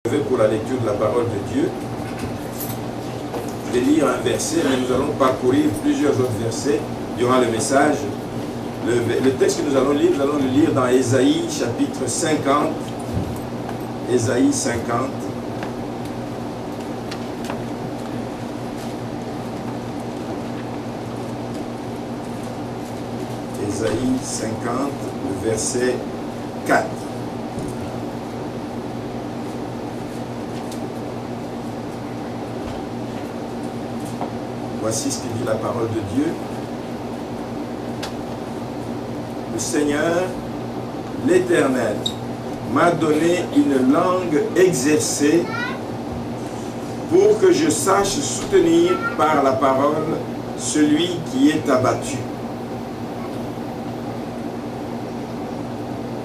Pour la lecture de la parole de Dieu. Je vais lire un verset, mais nous allons parcourir plusieurs autres versets durant le message. Le texte que nous allons le lire dans Ésaïe chapitre 50. Ésaïe 50. Ésaïe 50, le verset 4. Voici ce que dit la parole de Dieu. Le Seigneur, l'Éternel, m'a donné une langue exercée pour que je sache soutenir par la parole celui qui est abattu.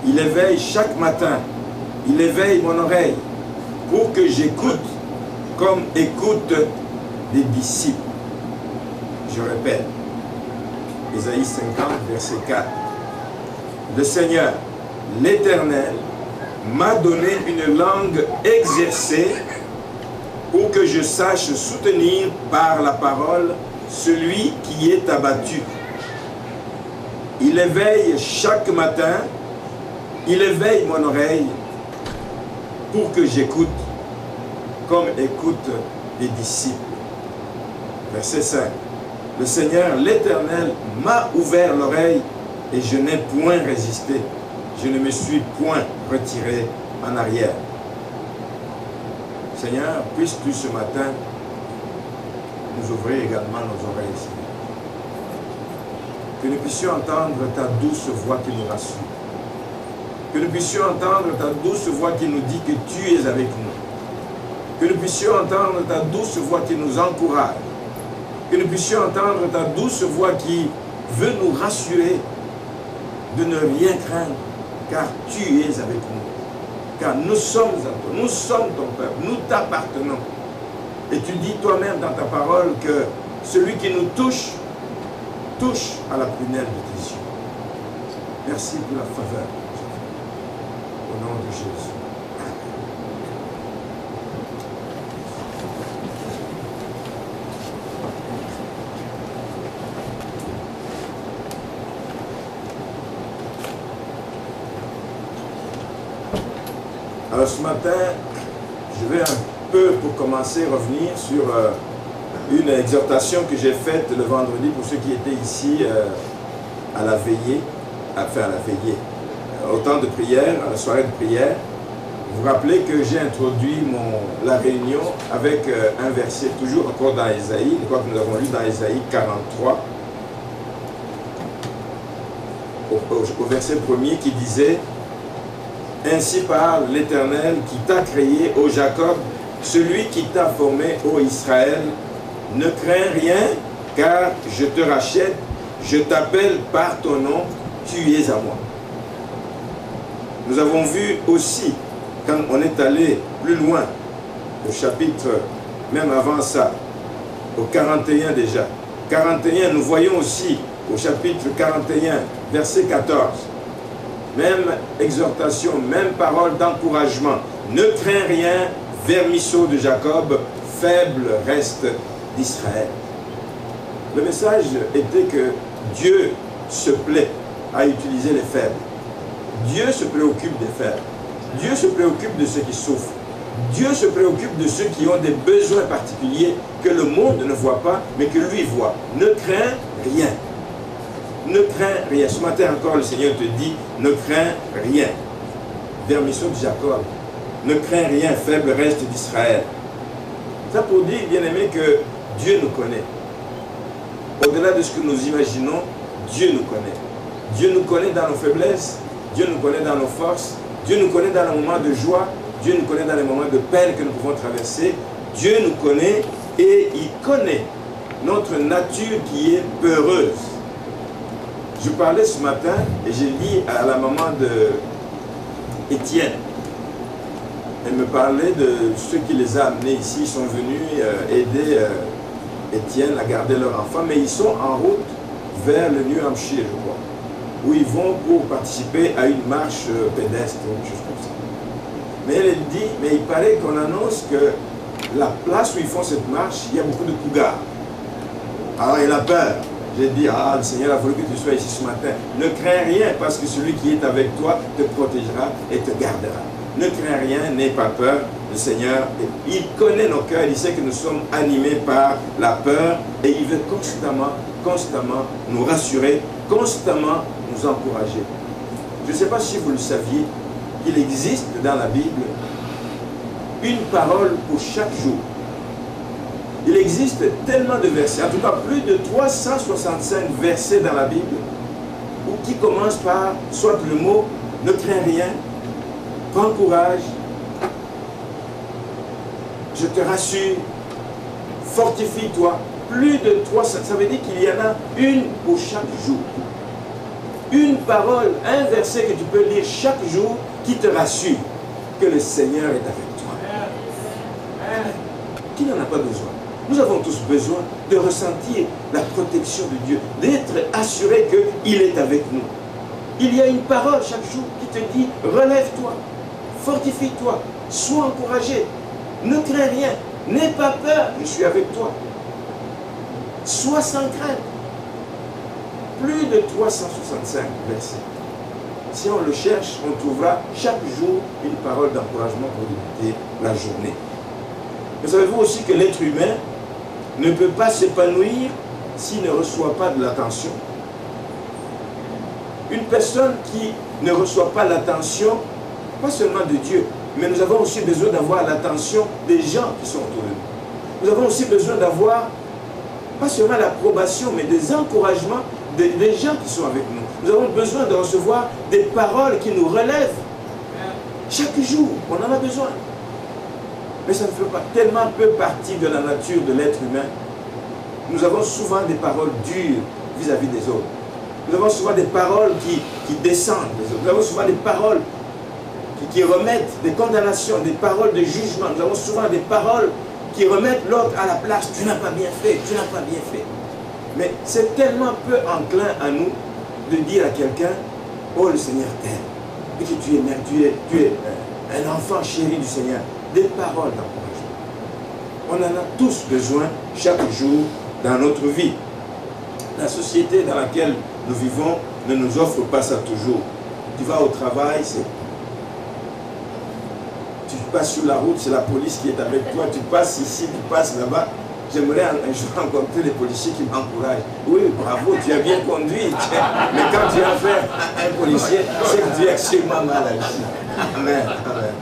Il éveille chaque matin, il éveille mon oreille pour que j'écoute comme écoutent des disciples. Je répète, Ésaïe 50, verset 4. Le Seigneur, l'Éternel, m'a donné une langue exercée pour que je sache soutenir par la parole celui qui est abattu. Il éveille chaque matin, il éveille mon oreille pour que j'écoute comme écoutent les disciples. Verset 5. Le Seigneur, l'Éternel, m'a ouvert l'oreille et je n'ai point résisté. Je ne me suis point retiré en arrière. Seigneur, puisses-tu ce matin nous ouvrir également nos oreilles, Seigneur. Que nous puissions entendre ta douce voix qui nous rassure. Que nous puissions entendre ta douce voix qui nous dit que tu es avec nous. Que nous puissions entendre ta douce voix qui nous encourage. Que nous puissions entendre ta douce voix qui veut nous rassurer de ne rien craindre, car tu es avec nous. Car nous sommes à toi, nous sommes ton peuple, nous t'appartenons. Et tu dis toi-même dans ta parole que celui qui nous touche, touche à la prunelle de tes yeux. Merci pour la faveur. Au nom de Jésus. Alors ce matin, je vais un peu, pour commencer, revenir sur une exhortation que j'ai faite le vendredi pour ceux qui étaient ici à la veillée, au temps de prière, à la soirée de prière. Vous vous rappelez que j'ai introduit la réunion avec un verset, toujours encore dans Ésaïe, je crois que nous avons lu dans Ésaïe 43, au verset 1er qui disait: ainsi parle l'Éternel qui t'a créé, ô Jacob, celui qui t'a formé, ô Israël. Ne crains rien, car je te rachète, je t'appelle par ton nom, tu es à moi. Nous avons vu aussi, quand on est allé plus loin, au chapitre, même avant ça, au 41 déjà. 41, nous voyons aussi, au chapitre 41, verset 14, même exhortation, même parole d'encouragement. Ne crains rien, vermisseau de Jacob, faible reste d'Israël. Le message était que Dieu se plaît à utiliser les faibles. Dieu se préoccupe des faibles. Dieu se préoccupe de ceux qui souffrent. Dieu se préoccupe de ceux qui ont des besoins particuliers que le monde ne voit pas, mais que lui voit. Ne crains rien. Ne crains rien. Ce matin encore, le Seigneur te dit, ne crains rien. Vermisseau de Jacob. Ne crains rien, faible reste d'Israël. Ça pour dire, bien aimé, que Dieu nous connaît. Au-delà de ce que nous imaginons, Dieu nous connaît. Dieu nous connaît dans nos faiblesses, Dieu nous connaît dans nos forces, Dieu nous connaît dans les moments de joie, Dieu nous connaît dans les moments de peine que nous pouvons traverser. Dieu nous connaît et il connaît notre nature qui est peureuse. Je parlais ce matin et j'ai dit à la maman de Étienne. Elle me parlait de ceux qui les a amenés ici. Ils sont venus aider Étienne à garder leur enfant, mais ils sont en route vers le New Hampshire, je crois, où ils vont pour participer à une marche pédestre, quelque chose comme ça. Mais elle dit, mais il paraît qu'on annonce que la place où ils font cette marche, il y a beaucoup de cougars. Alors elle a peur. J'ai dit, ah, le Seigneur a voulu que tu sois ici ce matin. Ne crains rien parce que celui qui est avec toi te protégera et te gardera. Ne crains rien, n'aie pas peur. Le Seigneur, il connaît nos cœurs, il sait que nous sommes animés par la peur et il veut constamment nous rassurer, constamment nous encourager. Je ne sais pas si vous le saviez, il existe dans la Bible une parole pour chaque jour. Il existe tellement de versets, en tout cas plus de 365 versets dans la Bible, qui commencent par soit le mot « ne crains rien »,« prends courage »,« je te rassure »,« fortifie-toi ». Plus de 300, ça veut dire qu'il y en a une pour chaque jour. Une parole, un verset que tu peux lire chaque jour qui te rassure que le Seigneur est avec toi. Qui n'en a pas besoin? Nous avons tous besoin de ressentir la protection de Dieu, d'être assuré qu'il est avec nous. Il y a une parole chaque jour qui te dit, relève-toi, fortifie-toi, sois encouragé, ne crains rien, n'aie pas peur, je suis avec toi. Sois sans crainte. Plus de 365 versets. Si on le cherche, on trouvera chaque jour une parole d'encouragement pour débuter la journée. Mais savez-vous aussi que l'être humain ne peut pas s'épanouir s'il ne reçoit pas de l'attention. Une personne qui ne reçoit pas l'attention, pas seulement de Dieu, mais nous avons aussi besoin d'avoir l'attention des gens qui sont autour de nous. Nous avons aussi besoin d'avoir, pas seulement l'approbation, mais des encouragements des gens qui sont avec nous. Nous avons besoin de recevoir des paroles qui nous relèvent. Chaque jour, on en a besoin. Mais ça ne fait pas tellement peu partie de la nature de l'être humain. Nous avons souvent des paroles dures vis-à-vis des autres. Nous avons souvent des paroles qui descendent des autres. Nous avons souvent des paroles qui remettent des condamnations, des paroles de jugement. Nous avons souvent des paroles qui remettent l'autre à la place. Tu n'as pas bien fait, tu n'as pas bien fait. Mais c'est tellement peu enclin à nous de dire à quelqu'un, oh le Seigneur t'aime, et que tu es un enfant chéri du Seigneur. Des paroles d'encouragement. On en a tous besoin chaque jour dans notre vie. La société dans laquelle nous vivons ne nous offre pas ça toujours. Tu vas au travail, tu passes sur la route, c'est la police qui est avec toi, tu passes ici, tu passes là-bas. J'aimerais un jour rencontrer les policiers qui m'encouragent. Oui, bravo, tu as bien conduit. Mais quand tu as affaire à un policier, c'est que tu es extrêmement mal agi. Amen. Amen.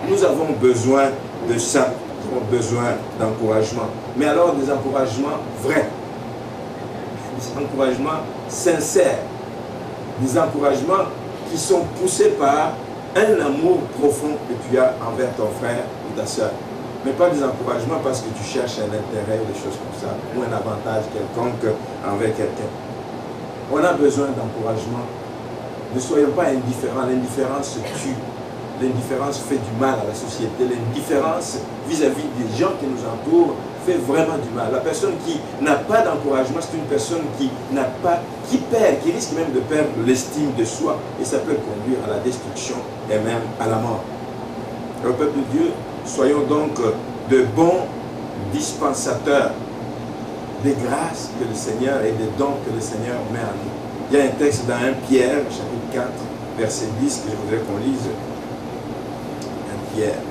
Nous avons besoin de ça. Nous avons besoin d'encouragement. Mais alors des encouragements vrais. Des encouragements sincères. Des encouragements qui sont poussés par un amour profond que tu as envers ton frère ou ta soeur. Mais pas des encouragements parce que tu cherches un intérêt ou des choses comme ça, ou un avantage quelconque envers quelqu'un. On a besoin d'encouragement. Ne soyons pas indifférents. L'indifférence tue. L'indifférence fait du mal à la société. L'indifférence vis-à-vis des gens qui nous entourent fait vraiment du mal. La personne qui n'a pas d'encouragement, c'est une personne qui risque même de perdre l'estime de soi. Et ça peut conduire à la destruction et même à la mort. Le peuple de Dieu, soyons donc de bons dispensateurs des grâces que le Seigneur et des dons que le Seigneur met à nous. Il y a un texte dans 1 Pierre, chapitre 4, verset 10, que je voudrais qu'on lise. 1 Pierre,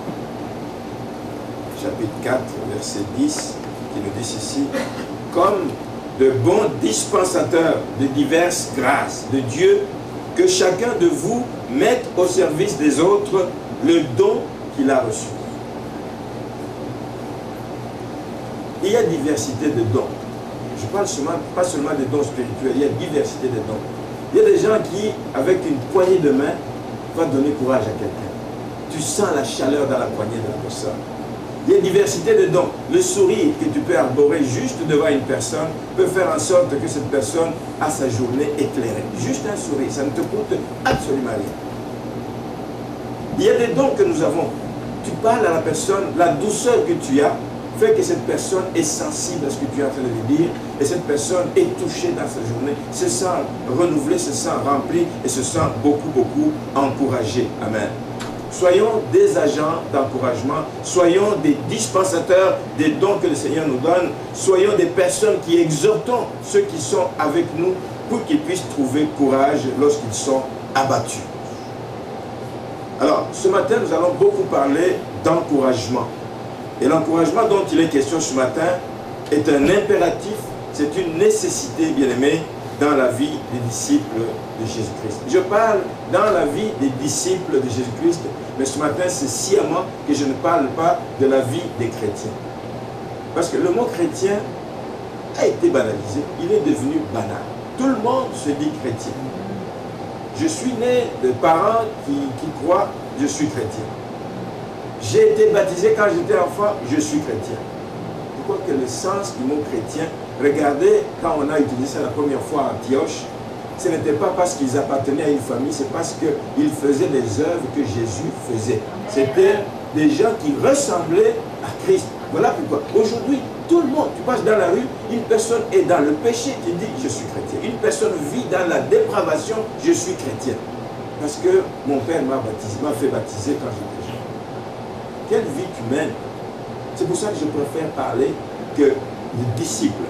chapitre 4, verset 10, qui nous dit ceci: comme de bons dispensateurs de diverses grâces de Dieu, que chacun de vous mette au service des autres le don qu'il a reçu. Il y a diversité de dons. Je parle pas seulement des dons spirituels, il y a diversité de dons. Il y a des gens qui, avec une poignée de main, vont donner courage à quelqu'un. Tu sens la chaleur dans la poignée de la personne. Il y a diversité de dons. Le sourire que tu peux arborer juste devant une personne peut faire en sorte que cette personne a sa journée éclairée. Juste un sourire, ça ne te coûte absolument rien. Il y a des dons que nous avons. Tu parles à la personne, la douceur que tu as fait que cette personne est sensible à ce que tu es en train de lui dire, et cette personne est touchée dans sa journée, se sent renouvelée, se sent remplie et se sent beaucoup encouragée. Amen. Soyons des agents d'encouragement, soyons des dispensateurs des dons que le Seigneur nous donne, soyons des personnes qui exhortons ceux qui sont avec nous pour qu'ils puissent trouver courage lorsqu'ils sont abattus. Alors, ce matin, nous allons beaucoup parler d'encouragement. Et l'encouragement dont il est question ce matin est un impératif, c'est une nécessité, bien-aimés, dans la vie des disciples de Jésus-Christ. Je parle dans la vie des disciples de Jésus-Christ, mais ce matin, c'est sciemment que je ne parle pas de la vie des chrétiens. Parce que le mot chrétien a été banalisé, il est devenu banal. Tout le monde se dit chrétien. Je suis né de parents qui croient, je suis chrétien. J'ai été baptisé quand j'étais enfant, je suis chrétien. Pourquoi que le sens du mot chrétien, regardez, quand on a utilisé ça la première fois à Antioche, ce n'était pas parce qu'ils appartenaient à une famille, c'est parce qu'ils faisaient les œuvres que Jésus faisait. C'était des gens qui ressemblaient à Christ. Voilà pourquoi. Aujourd'hui, tout le monde, tu passes dans la rue, une personne est dans le péché, tu dis je suis chrétien. Une personne vit dans la dépravation, je suis chrétien. Parce que mon père m'a fait baptiser quand j'étais jeune. Quelle vie tu mènes? C'est pour ça que je préfère parler que le disciple.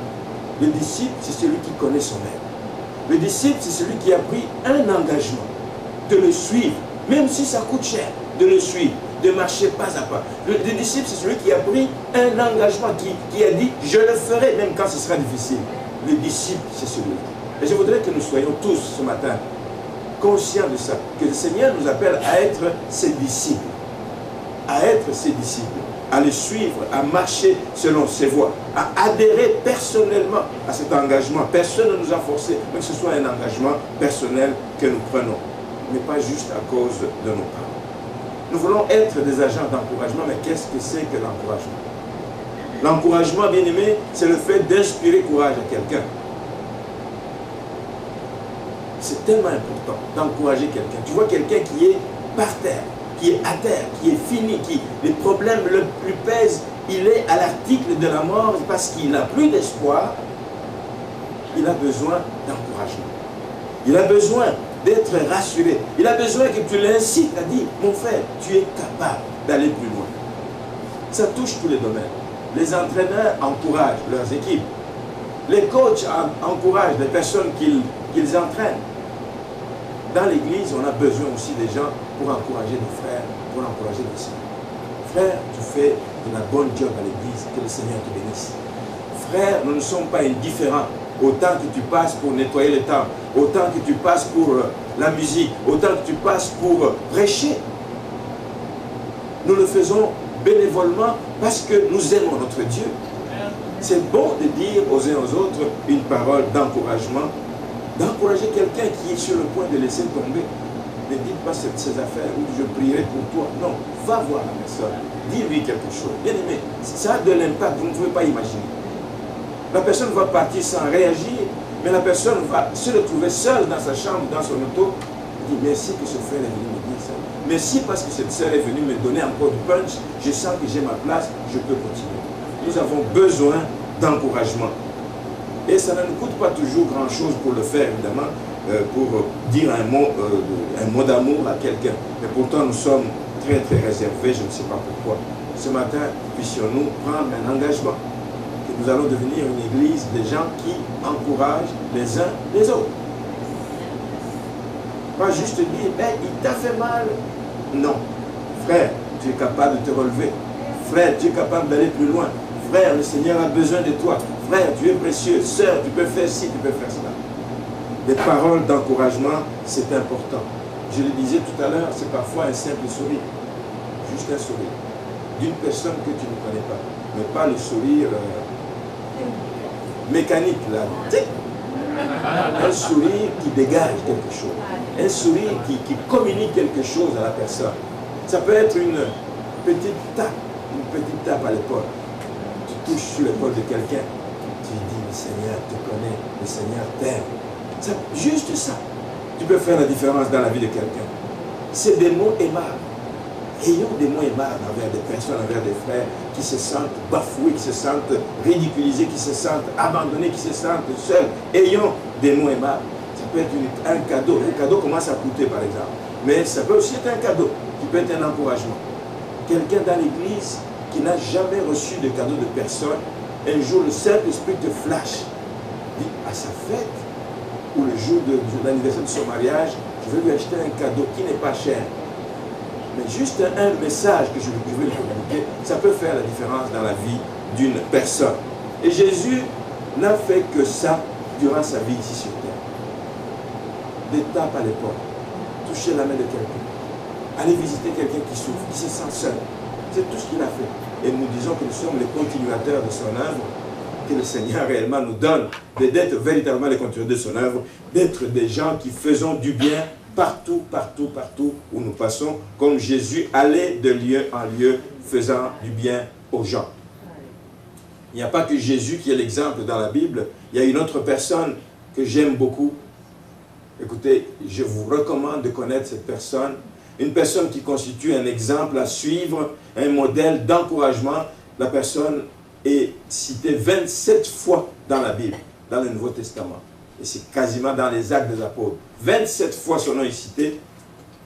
Le disciple, c'est celui qui connaît son maître. Le disciple, c'est celui qui a pris un engagement de le suivre, même si ça coûte cher, de le suivre, de marcher pas à pas. Le disciple, c'est celui qui a pris un engagement, qui a dit « je le ferai même quand ce sera difficile ». Le disciple, c'est celui-là. Et je voudrais que nous soyons tous ce matin conscients de ça, que le Seigneur nous appelle à être ses disciples, à le suivre, à marcher selon ses voies, à adhérer personnellement à cet engagement. Personne ne nous a forcé, mais que ce soit un engagement personnel que nous prenons, mais pas juste à cause de nos parents. Nous voulons être des agents d'encouragement, mais qu'est-ce que c'est que l'encouragement? L'encouragement, bien aimé, c'est le fait d'inspirer courage à quelqu'un. C'est tellement important d'encourager quelqu'un. Tu vois quelqu'un qui est par terre, qui est à terre, qui est fini, qui les problèmes le plus pèsent, il est à l'article de la mort parce qu'il n'a plus d'espoir. Il a besoin d'encouragement. Il a besoin d'être rassuré. Il a besoin que tu l'incites à dire, mon frère, tu es capable d'aller plus loin. Ça touche tous les domaines. Les entraîneurs encouragent leurs équipes. Les coachs encouragent les personnes qu'ils entraînent. Dans l'église, on a besoin aussi des gens pour encourager nos frères, pour encourager nos sœurs. Frère, tu fais de la bonne job à l'église, que le Seigneur te bénisse. Frère, nous ne sommes pas indifférents. Autant que tu passes pour nettoyer le temple, autant que tu passes pour la musique, autant que tu passes pour prêcher. Nous le faisons bénévolement parce que nous aimons notre Dieu. C'est bon de dire aux uns aux autres une parole d'encouragement, d'encourager quelqu'un qui est sur le point de laisser tomber. Ne dites pas ces affaires où je prierai pour toi. Non, va voir la personne, dis-lui quelque chose. Bien aimé, ça a de l'impact, vous ne pouvez pas imaginer. La personne va partir sans réagir, mais la personne va se retrouver seule dans sa chambre, dans son auto. Il dit merci que ce frère est venu me dire ça. Merci parce que cette sœur est venue me donner encore du punch. Je sens que j'ai ma place, je peux continuer. Nous avons besoin d'encouragement. Et ça ne nous coûte pas toujours grand-chose pour le faire, évidemment, pour dire un mot d'amour à quelqu'un. Mais pourtant, nous sommes très, très réservés, je ne sais pas pourquoi. Ce matin, puissions-nous prendre un engagement. Nous allons devenir une église de gens qui encouragent les uns les autres. Pas juste dire, hey, il t'a fait mal. Non. Frère, tu es capable de te relever. Frère, tu es capable d'aller plus loin. Frère, le Seigneur a besoin de toi. Frère, tu es précieux. Sœur, tu peux faire ci, tu peux faire cela. Des paroles d'encouragement, c'est important. Je le disais tout à l'heure, c'est parfois un simple sourire. Juste un sourire. D'une personne que tu ne connais pas. Mais pas le sourire mécanique, là. Un sourire qui dégage quelque chose. Un sourire qui communique quelque chose à la personne. Ça peut être une petite tape à l'épaule. Tu touches sur l'épaule de quelqu'un. Tu dis, le Seigneur te connaît, le Seigneur t'aime. Juste ça. Tu peux faire la différence dans la vie de quelqu'un. C'est des mots aimables. Ayons des mots aimables envers des personnes, envers des frères qui se sentent bafoués, qui se sentent ridiculisés, qui se sentent abandonnés, qui se sentent seuls. Ayons des mots aimables. Ça peut être un cadeau. Un cadeau commence à coûter, par exemple. Mais ça peut aussi être un cadeau qui peut être un encouragement. Quelqu'un dans l'église qui n'a jamais reçu de cadeau de personne, un jour le Saint-Esprit te flash, dit à sa fête ou le jour de l'anniversaire de son mariage, je vais lui acheter un cadeau qui n'est pas cher. Mais juste un message que je vais lui communiquer, ça peut faire la différence dans la vie d'une personne. Et Jésus n'a fait que ça durant sa vie ici sur terre. Des tapes à l'épaule, toucher la main de quelqu'un, aller visiter quelqu'un qui souffre, qui se sent seul. C'est tout ce qu'il a fait. Et nous disons que nous sommes les continuateurs de son œuvre, que le Seigneur réellement nous donne d'être véritablement les continuateurs de son œuvre, d'être des gens qui faisons du bien partout, partout, partout où nous passons, comme Jésus allait de lieu en lieu, faisant du bien aux gens. Il n'y a pas que Jésus qui est l'exemple dans la Bible, il y a une autre personne que j'aime beaucoup. Écoutez, je vous recommande de connaître cette personne, une personne qui constitue un exemple à suivre, un modèle d'encouragement. La personne est citée 27 fois dans la Bible, dans le Nouveau Testament. Et c'est quasiment dans les Actes des Apôtres. 27 fois son nom est cité,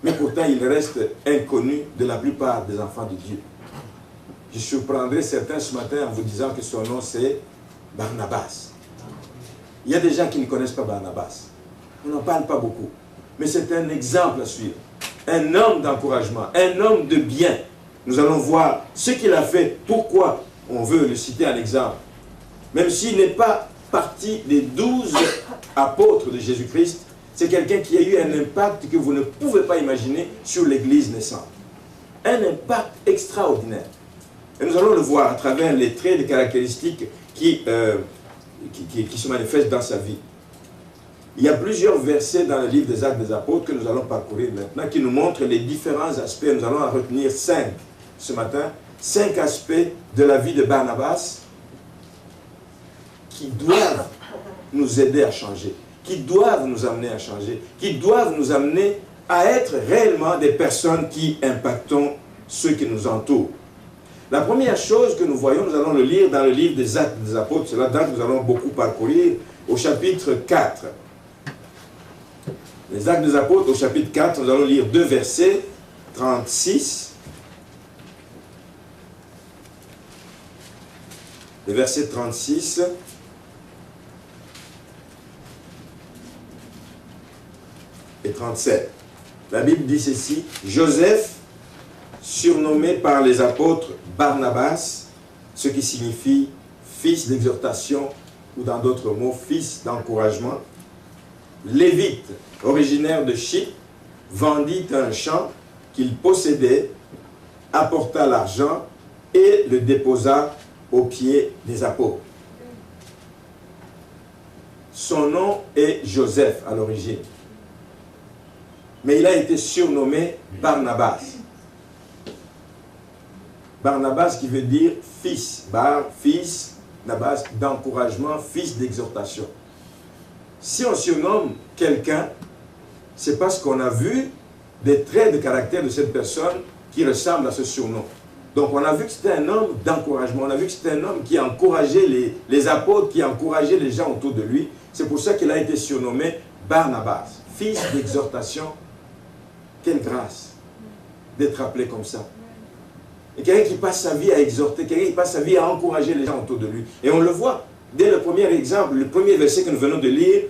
mais pourtant il reste inconnu de la plupart des enfants de Dieu. Je surprendrai certains ce matin en vous disant que son nom c'est Barnabas. Il y a des gens qui ne connaissent pas Barnabas. On n'en parle pas beaucoup. Mais c'est un exemple à suivre. Un homme d'encouragement, un homme de bien. Nous allons voir ce qu'il a fait, pourquoi on veut le citer en exemple. Même s'il n'est pas partie des 12 apôtres de Jésus-Christ, c'est quelqu'un qui a eu un impact que vous ne pouvez pas imaginer sur l'Église naissante. Un impact extraordinaire. Et nous allons le voir à travers les traits, les caractéristiques qui se manifestent dans sa vie. Il y a plusieurs versets dans le livre des Actes des Apôtres que nous allons parcourir maintenant, qui nous montrent les différents aspects. Nous allons en retenir 5 ce matin. 5 aspects de la vie de Barnabas qui doivent nous aider à changer, qui doivent nous amener à changer, qui doivent nous amener à être réellement des personnes qui impactons ceux qui nous entourent. La première chose que nous voyons, nous allons le lire dans le livre des Actes des Apôtres, c'est là-dedans que nous allons beaucoup parcourir, au chapitre 4. Les Actes des Apôtres, au chapitre 4, nous allons lire 2 versets, 36. Le verset 36 et 37. La Bible dit ceci: Joseph, surnommé par les apôtres Barnabas, ce qui signifie fils d'exhortation, ou dans d'autres mots, fils d'encouragement, lévite, originaire de Chypre, vendit un champ qu'il possédait, apporta l'argent et le déposa aux pieds des apôtres. Son nom est Joseph à l'origine, mais il a été surnommé Barnabas. Barnabas qui veut dire fils, fils, Nabas d'encouragement, fils d'exhortation. Si on surnomme quelqu'un, c'est parce qu'on a vu des traits de caractère de cette personne qui ressemblent à ce surnom. Donc on a vu que c'était un homme d'encouragement, on a vu que c'était un homme qui encourageait les apôtres, qui encourageait les gens autour de lui. C'est pour ça qu'il a été surnommé Barnabas, fils d'exhortation. Quelle grâce d'être appelé comme ça. Et quelqu'un qui passe sa vie à exhorter, quelqu'un qui passe sa vie à encourager les gens autour de lui. Et on le voit, dès le premier exemple, le premier verset que nous venons de lire,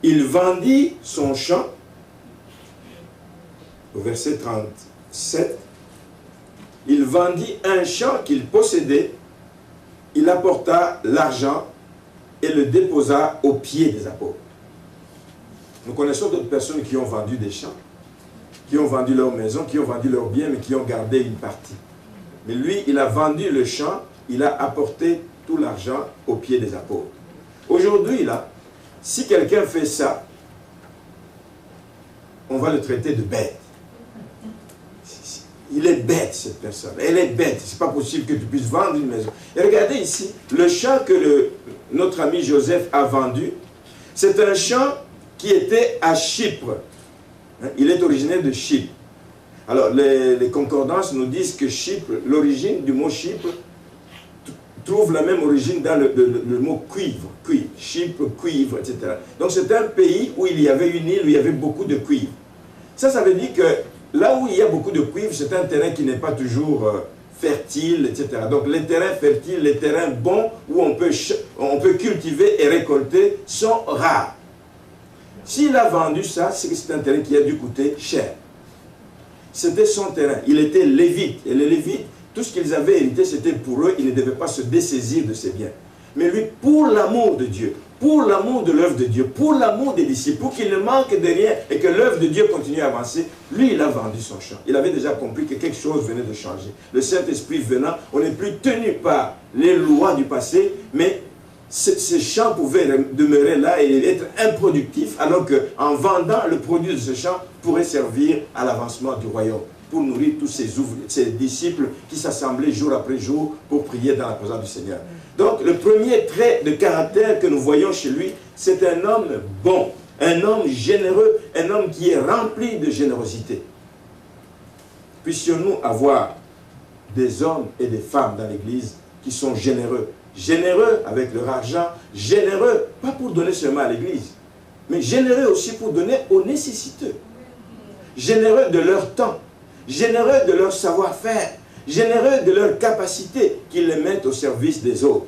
il vendit son champ, au verset 37, il vendit un champ qu'il possédait, il apporta l'argent et le déposa aux pieds des apôtres. Nous connaissons d'autres personnes qui ont vendu des champs, qui ont vendu leur maison, qui ont vendu leurs biens, mais qui ont gardé une partie. Mais lui, il a vendu le champ, il a apporté tout l'argent aux pieds des apôtres. Aujourd'hui, là, si quelqu'un fait ça, on va le traiter de bête. Il est bête, cette personne. Elle est bête. Ce n'est pas possible que tu puisses vendre une maison. Et regardez ici, le champ que notre ami Joseph a vendu, c'est un champ qui était à Chypre. Il est originaire de Chypre. Alors, les concordances nous disent que Chypre, l'origine du mot Chypre, trouve la même origine dans le mot cuivre. Chypre, cuivre, etc. Donc, c'est un pays où il y avait une île, où il y avait beaucoup de cuivre. Ça veut dire que là où il y a beaucoup de cuivre, c'est un terrain qui n'est pas toujours fertile, etc. Donc les terrains fertiles, les terrains bons où on peut cultiver et récolter sont rares. S'il a vendu ça, c'est que c'est un terrain qui a dû coûter cher. C'était son terrain. Il était lévite. Et les lévites, tout ce qu'ils avaient hérité, c'était pour eux. Ils ne devaient pas se dessaisir de ses biens. Mais lui, pour l'amour de Dieu, pour l'amour de l'œuvre de Dieu, pour l'amour des disciples, pour qu'il ne manque de rien et que l'œuvre de Dieu continue à avancer, lui, il a vendu son champ. Il avait déjà compris que quelque chose venait de changer. Le Saint-Esprit venant, on n'est plus tenu par les lois du passé, mais ce champ pouvait demeurer là et être improductif, alors qu'en vendant le produit de ce champ pourrait servir à l'avancement du royaume, pour nourrir tous ces disciples qui s'assemblaient jour après jour pour prier dans la présence du Seigneur. Donc le premier trait de caractère que nous voyons chez lui, c'est un homme bon, un homme généreux, un homme qui est rempli de générosité. Puissions-nous avoir des hommes et des femmes dans l'Église qui sont généreux. Généreux avec leur argent, généreux, pas pour donner seulement à l'Église, mais généreux aussi pour donner aux nécessiteux. Généreux de leur temps, généreux de leur savoir-faire, généreux de leur capacité qu'ils les mettent au service des autres.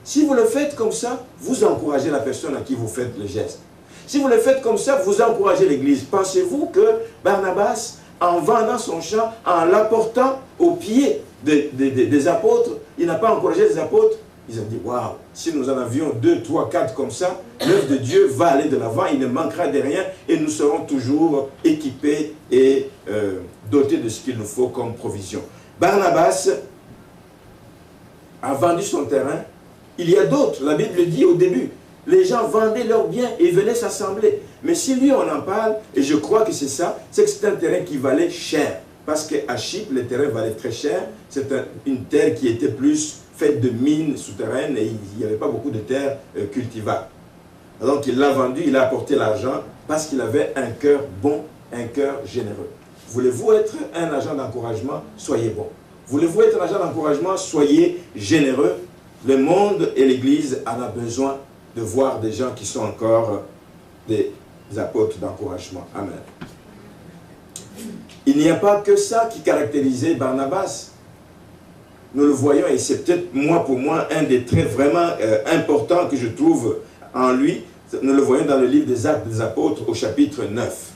Si vous le faites comme ça, vous encouragez la personne à qui vous faites le geste. Si vous le faites comme ça, vous encouragez l'Église. Pensez-vous que Barnabas, en vendant son champ, en l'apportant aux pieds des apôtres, il n'a pas encouragé les apôtres? Ils ont dit, waouh, si nous en avions 2, 3, 4 comme ça, l'œuvre de Dieu va aller de l'avant, il ne manquera de rien et nous serons toujours équipés et dotés de ce qu'il nous faut comme provision. Barnabas a vendu son terrain. Il y a d'autres, la Bible dit au début, les gens vendaient leurs biens et venaient s'assembler. Mais si lui on en parle, et je crois que c'est ça, c'est que c'est un terrain qui valait cher. Parce qu'à Chypre, les terrains valaient très cher. C'est une terre qui était plus faite de mines souterraines et il n'y avait pas beaucoup de terres cultivables. Donc il l'a vendu, il a apporté l'argent parce qu'il avait un cœur bon, un cœur généreux. Voulez-vous être un agent d'encouragement? Soyez bon. Voulez-vous être un agent d'encouragement? Soyez généreux. Le monde et l'Église en a besoin de voir des gens qui sont encore des apôtres d'encouragement. Amen. Il n'y a pas que ça qui caractérisait Barnabas. Nous le voyons, et c'est peut-être pour moi, un des traits vraiment importants que je trouve en lui. Nous le voyons dans le livre des Actes des Apôtres au chapitre 9.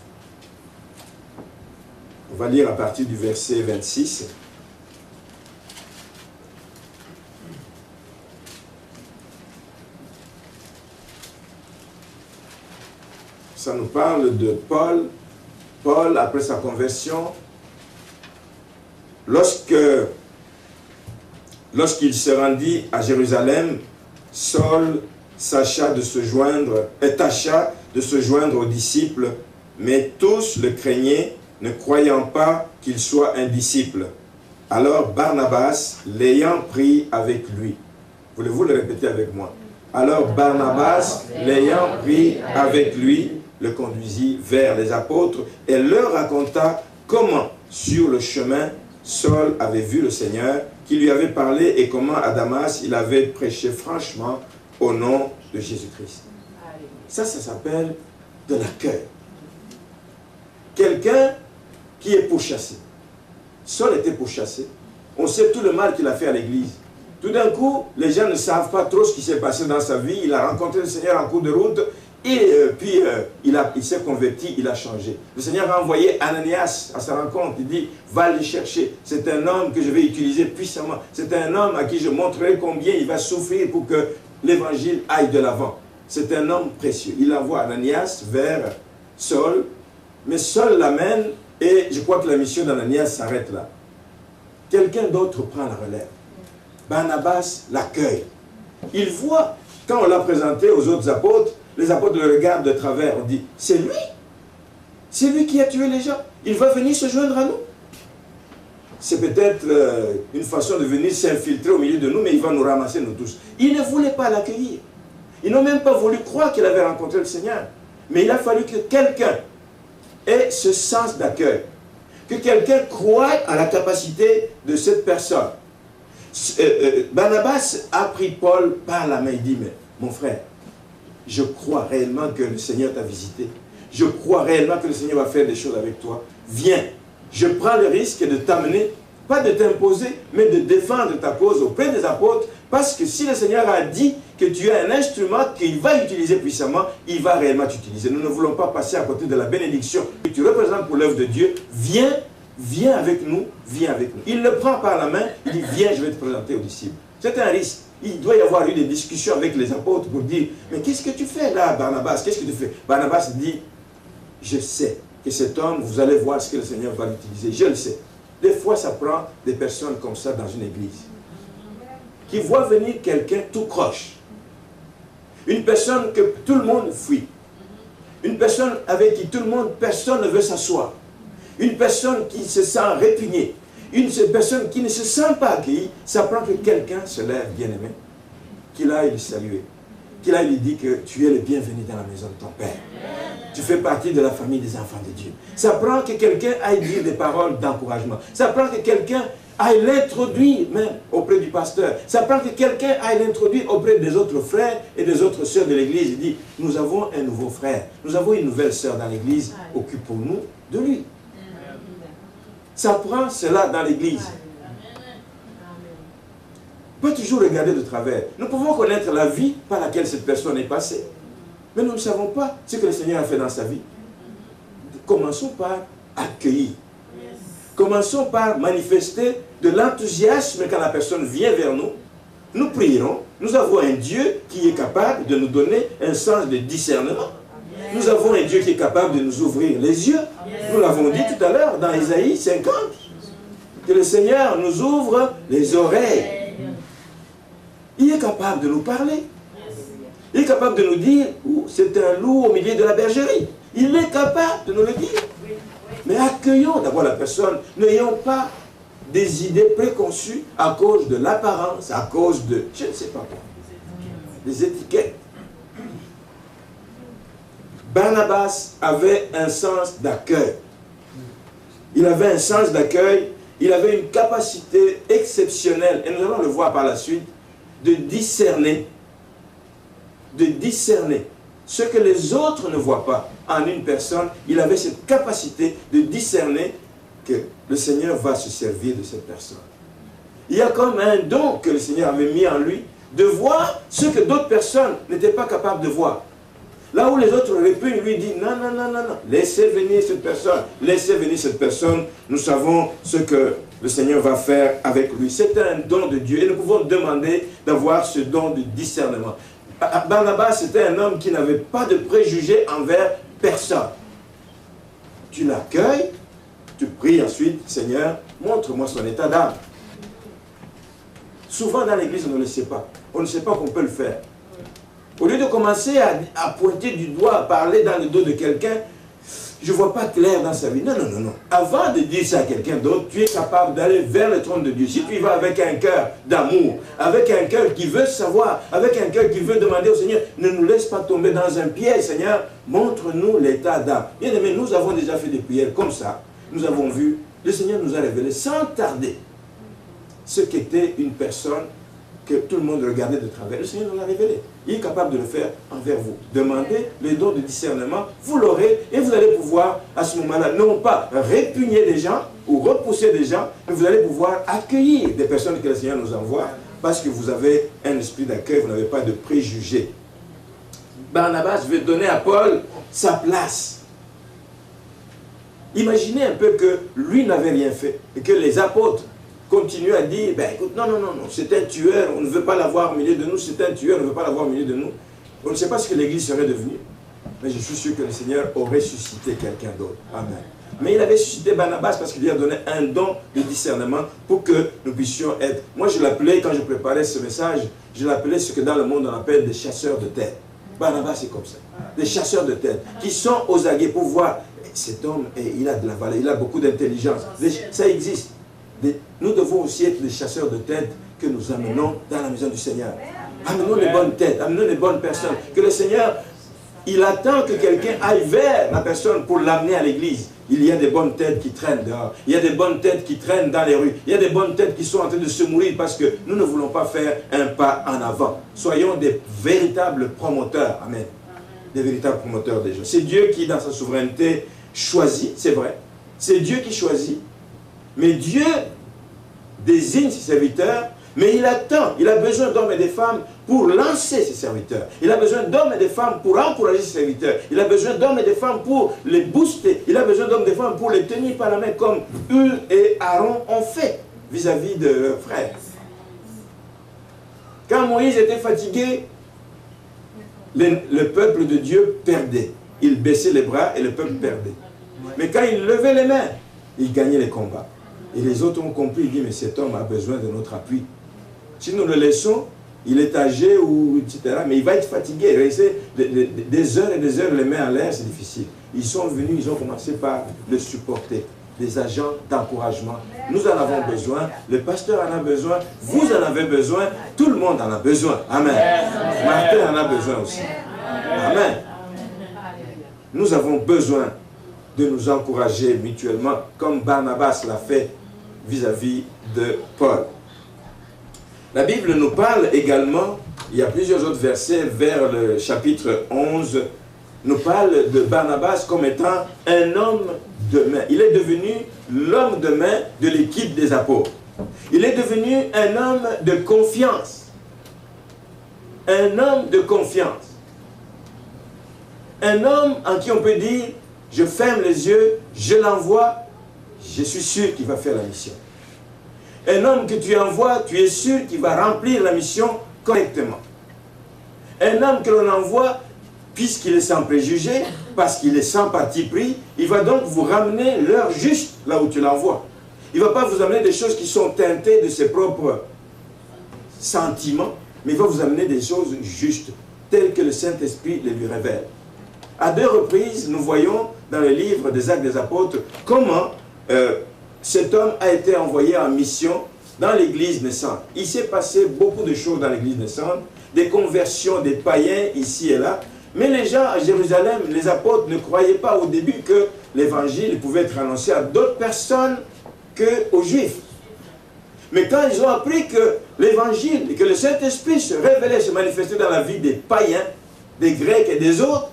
On va lire à partir du verset 26. Ça nous parle de Paul. Paul, après sa conversion, lorsqu'il se rendit à Jérusalem, Saul tâcha de se joindre aux disciples, mais tous le craignaient, ne croyant pas qu'il soit un disciple. Alors Barnabas, l'ayant pris avec lui. Voulez-vous le répéter avec moi? Alors Barnabas, l'ayant pris avec lui, le conduisit vers les apôtres et leur raconta comment, sur le chemin, Saul avait vu le Seigneur, qui lui avait parlé et comment à Damas, il avait prêché franchement au nom de Jésus-Christ. Ça s'appelle de l'accueil. Quelqu'un qui est pourchassé. Saul était pourchassé. On sait tout le mal qu'il a fait à l'église. Tout d'un coup, les gens ne savent pas trop ce qui s'est passé dans sa vie. Il a rencontré le Seigneur en cours de route. Et puis, il s'est converti, il a changé. Le Seigneur a envoyé Ananias à sa rencontre. Il dit, va le chercher. C'est un homme que je vais utiliser puissamment. C'est un homme à qui je montrerai combien il va souffrir pour que l'évangile aille de l'avant. C'est un homme précieux. Il envoie Ananias vers Saul. Mais Saul l'amène et je crois que la mission d'Ananias s'arrête là. Quelqu'un d'autre prend la relève. Barnabas l'accueille. Il voit, quand on l'a présenté aux autres apôtres, les apôtres le regardent de travers. On dit, c'est lui. C'est lui qui a tué les gens. Il va venir se joindre à nous. C'est peut-être une façon de venir s'infiltrer au milieu de nous, mais il va nous ramasser nous tous. Ils ne voulaient pas l'accueillir. Ils n'ont même pas voulu croire qu'il avait rencontré le Seigneur. Mais il a fallu que quelqu'un ait ce sens d'accueil. Que quelqu'un croie à la capacité de cette personne. Barnabas a pris Paul par la main. Il dit, mais mon frère, je crois réellement que le Seigneur t'a visité. je crois réellement que le Seigneur va faire des choses avec toi, viens. Je prends le risque de t'amener, pas de t'imposer, mais de défendre ta cause auprès des apôtres, parce que si le Seigneur a dit que tu es un instrument qu'il va utiliser puissamment, il va réellement t'utiliser. Nous ne voulons pas passer à côté de la bénédiction que tu représentes pour l'œuvre de Dieu. Viens, viens avec nous, viens avec nous. Il le prend par la main, il dit, viens, je vais te présenter aux disciples. C'est un risque. Il doit y avoir eu des discussions avec les apôtres pour dire, mais qu'est-ce que tu fais là, Barnabas? Qu'est-ce que tu fais? Barnabas dit, je sais que cet homme, vous allez voir ce que le Seigneur va l'utiliser. Je le sais. Des fois, ça prend des personnes comme ça dans une église, qui voient venir quelqu'un tout croche. Une personne que tout le monde fuit. Une personne avec qui tout le monde, personne ne veut s'asseoir. Une personne qui se sent répugnée. Une personne qui ne se sent pas accueillie. Ça prend que quelqu'un se lève, bien-aimé, qu'il aille le saluer. Qu'il aille lui dire que tu es le bienvenu dans la maison de ton Père. Tu fais partie de la famille des enfants de Dieu. Ça prend que quelqu'un aille dire des paroles d'encouragement. Ça prend que quelqu'un aille l'introduire même auprès du pasteur. Ça prend que quelqu'un aille l'introduire auprès des autres frères et des autres sœurs de l'église. Il dit, nous avons un nouveau frère, nous avons une nouvelle sœur dans l'église, occupons-nous de lui. Ça prend cela dans l'église. Pas toujours regarder de travers. Nous pouvons connaître la vie par laquelle cette personne est passée, mais nous ne savons pas ce que le Seigneur a fait dans sa vie. Commençons par accueillir. Commençons par manifester de l'enthousiasme quand la personne vient vers nous. Nous prierons. Nous avons un Dieu qui est capable de nous donner un sens de discernement. Nous avons un Dieu qui est capable de nous ouvrir les yeux. Nous l'avons dit tout à l'heure dans Isaïe 50. Que le Seigneur nous ouvre les oreilles. Il est capable de nous parler. Il est capable de nous dire, c'est un loup au milieu de la bergerie. Il est capable de nous le dire. Mais accueillons d'abord la personne. N'ayons pas des idées préconçues à cause de l'apparence, à cause de, je ne sais pas quoi, des étiquettes. Barnabas avait un sens d'accueil. Il avait un sens d'accueil. Il avait une capacité exceptionnelle, et nous allons le voir par la suite, de discerner ce que les autres ne voient pas en une personne. Il avait cette capacité de discerner que le Seigneur va se servir de cette personne. Il y a comme un don que le Seigneur avait mis en lui, de voir ce que d'autres personnes n'étaient pas capables de voir. Là où les autres répugnent, lui dit, non, non, non, non, non, laissez venir cette personne, laissez venir cette personne, nous savons ce que le Seigneur va faire avec lui. C'est un don de Dieu et nous pouvons demander d'avoir ce don de discernement. Barnabas, c'était un homme qui n'avait pas de préjugés envers personne. Tu l'accueilles, tu pries ensuite, Seigneur, montre-moi son état d'âme. Souvent dans l'église, on ne le sait pas. On ne sait pas qu'on peut le faire. Au lieu de commencer à pointer du doigt, à parler dans le dos de quelqu'un, je ne vois pas clair dans sa vie. Non, non, non, non. Avant de dire ça à quelqu'un d'autre, tu es capable d'aller vers le trône de Dieu. Si tu y vas avec un cœur d'amour, avec un cœur qui veut savoir, avec un cœur qui veut demander au Seigneur, ne nous laisse pas tomber dans un piège, Seigneur, montre-nous l'état d'âme. Bien aimé, nous avons déjà fait des prières comme ça. Nous avons vu, le Seigneur nous a révélé sans tarder ce qu'était une personne que tout le monde regardait de travers. Le Seigneur nous l'a révélé. Il est capable de le faire envers vous. Demandez le don de discernement, vous l'aurez et vous allez pouvoir, à ce moment-là, non pas répugner des gens ou repousser des gens, mais vous allez pouvoir accueillir des personnes que le Seigneur nous envoie parce que vous avez un esprit d'accueil, vous n'avez pas de préjugés. Barnabas veut donner à Paul sa place. Imaginez un peu que lui n'avait rien fait et que les apôtres continue à dire, ben écoute, non, non, non, non, c'est un tueur, on ne veut pas l'avoir au milieu de nous, c'est un tueur, on ne veut pas l'avoir au milieu de nous. On ne sait pas ce que l'Église serait devenue, mais je suis sûr que le Seigneur aurait suscité quelqu'un d'autre. Amen. Mais il avait suscité Barnabas parce qu'il lui a donné un don de discernement pour que nous puissions être. Moi, je l'appelais, quand je préparais ce message, je l'appelais ce que dans le monde on appelle des chasseurs de tête. Barnabas, c'est comme ça. Des chasseurs de tête qui sont aux aguets pour voir, cet homme, il a de la valeur, il a beaucoup d'intelligence. Ça existe. Nous devons aussi être des chasseurs de têtes que nous amenons dans la maison du Seigneur. Amenons les bonnes têtes, amenons les bonnes personnes. Que le Seigneur, il attend que quelqu'un aille vers la personne pour l'amener à l'église. Il y a des bonnes têtes qui traînent dehors. Il y a des bonnes têtes qui traînent dans les rues. Il y a des bonnes têtes qui sont en train de se mourir parce que nous ne voulons pas faire un pas en avant. Soyons des véritables promoteurs. Amen. des véritables promoteurs des gens. C'est Dieu qui, dans sa souveraineté, choisit, c'est vrai. C'est Dieu qui choisit. Mais Dieu désigne ses serviteurs, mais il attend, il a besoin d'hommes et de femmes pour lancer ses serviteurs. Il a besoin d'hommes et de femmes pour encourager ses serviteurs. Il a besoin d'hommes et de femmes pour les booster. Il a besoin d'hommes et de femmes pour les tenir par la main comme Hur et Aaron ont fait vis-à-vis de leurs frères. Quand Moïse était fatigué, le peuple de Dieu perdait. Il baissait les bras et le peuple perdait. Mais quand il levait les mains, il gagnait les combats. Et les autres ont compris, ils disent, mais cet homme a besoin de notre appui. Si nous le laissons, il est âgé, ou, etc., mais il va être fatigué. Rester des heures et des heures les mains en l'air, c'est difficile. Ils sont venus, ils ont commencé par le supporter. Des agents d'encouragement. Nous en avons besoin, le pasteur en a besoin, vous en avez besoin, tout le monde en a besoin. Amen. Martin en a besoin aussi. Amen. Nous avons besoin de nous encourager mutuellement, comme Barnabas l'a fait vis-à-vis de Paul. La Bible nous parle également, il y a plusieurs autres versets vers le chapitre 11, nous parle de Barnabas comme étant un homme de main. Il est devenu l'homme de main de l'équipe des apôtres. Il est devenu un homme de confiance. Un homme de confiance. Un homme en qui on peut dire, je ferme les yeux, je l'envoie, je suis sûr qu'il va faire la mission. Un homme que tu envoies, tu es sûr qu'il va remplir la mission correctement. Un homme que l'on envoie, puisqu'il est sans préjugés, parce qu'il est sans parti pris, il va donc vous ramener l'heure juste là où tu l'envoies. Il ne va pas vous amener des choses qui sont teintées de ses propres sentiments, mais il va vous amener des choses justes, telles que le Saint-Esprit les lui révèle. À 2 reprises, nous voyons dans le livre des Actes des Apôtres comment cet homme a été envoyé en mission dans l'église naissante. Il s'est passé beaucoup de choses dans l'église naissante, des conversions des païens ici et là, mais les gens à Jérusalem, les apôtres ne croyaient pas au début que l'évangile pouvait être annoncé à d'autres personnes qu'aux Juifs. Mais quand ils ont appris que l'évangile et que le Saint-Esprit se révélait, se manifestait dans la vie des païens, des Grecs et des autres,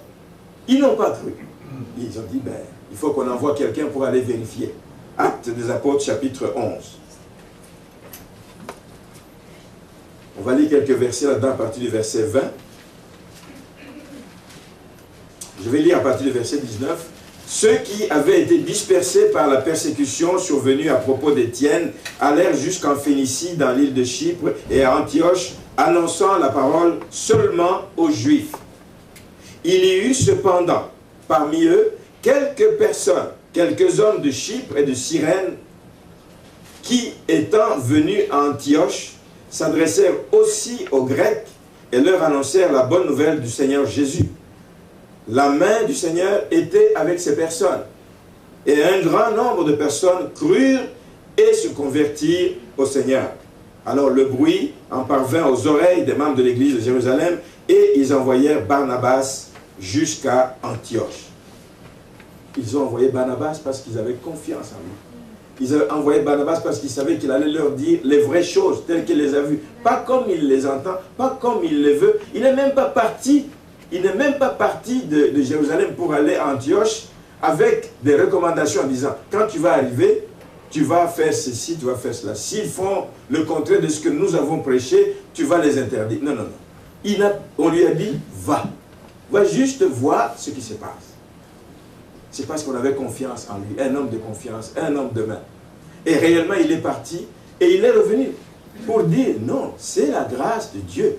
ils n'ont pas cru. Ils ont dit, ben, il faut qu'on envoie quelqu'un pour aller vérifier. Actes des Apôtres, chapitre 11. On va lire quelques versets là-dedans à partir du verset 20. Je vais lire à partir du verset 19. Ceux qui avaient été dispersés par la persécution survenue à propos d'Étienne allèrent jusqu'en Phénicie, dans l'île de Chypre et à Antioche, annonçant la parole seulement aux Juifs. Il y eut cependant parmi eux quelques personnes, quelques hommes de Chypre et de Cyrène, qui, étant venus à Antioche, s'adressèrent aussi aux Grecs et leur annoncèrent la bonne nouvelle du Seigneur Jésus. La main du Seigneur était avec ces personnes. Et un grand nombre de personnes crurent et se convertirent au Seigneur. Alors le bruit en parvint aux oreilles des membres de l'église de Jérusalem et ils envoyèrent Barnabas jusqu'à Antioche. Ils ont envoyé Barnabas parce qu'ils avaient confiance en lui. Ils ont envoyé Barnabas parce qu'ils savaient qu'il allait leur dire les vraies choses telles qu'il les a vues. Pas comme il les entend, pas comme il les veut. Il n'est même pas parti. Il n'est même pas parti de Jérusalem pour aller à Antioche avec des recommandations en disant, quand tu vas arriver, tu vas faire ceci, tu vas faire cela. S'ils font le contraire de ce que nous avons prêché, tu vas les interdire. Non, non, non. On lui a dit, va. Va juste voir ce qui se passe. C'est parce qu'on avait confiance en lui. Un homme de confiance, un homme de main. Et réellement, il est parti et il est revenu pour dire, non, c'est la grâce de Dieu.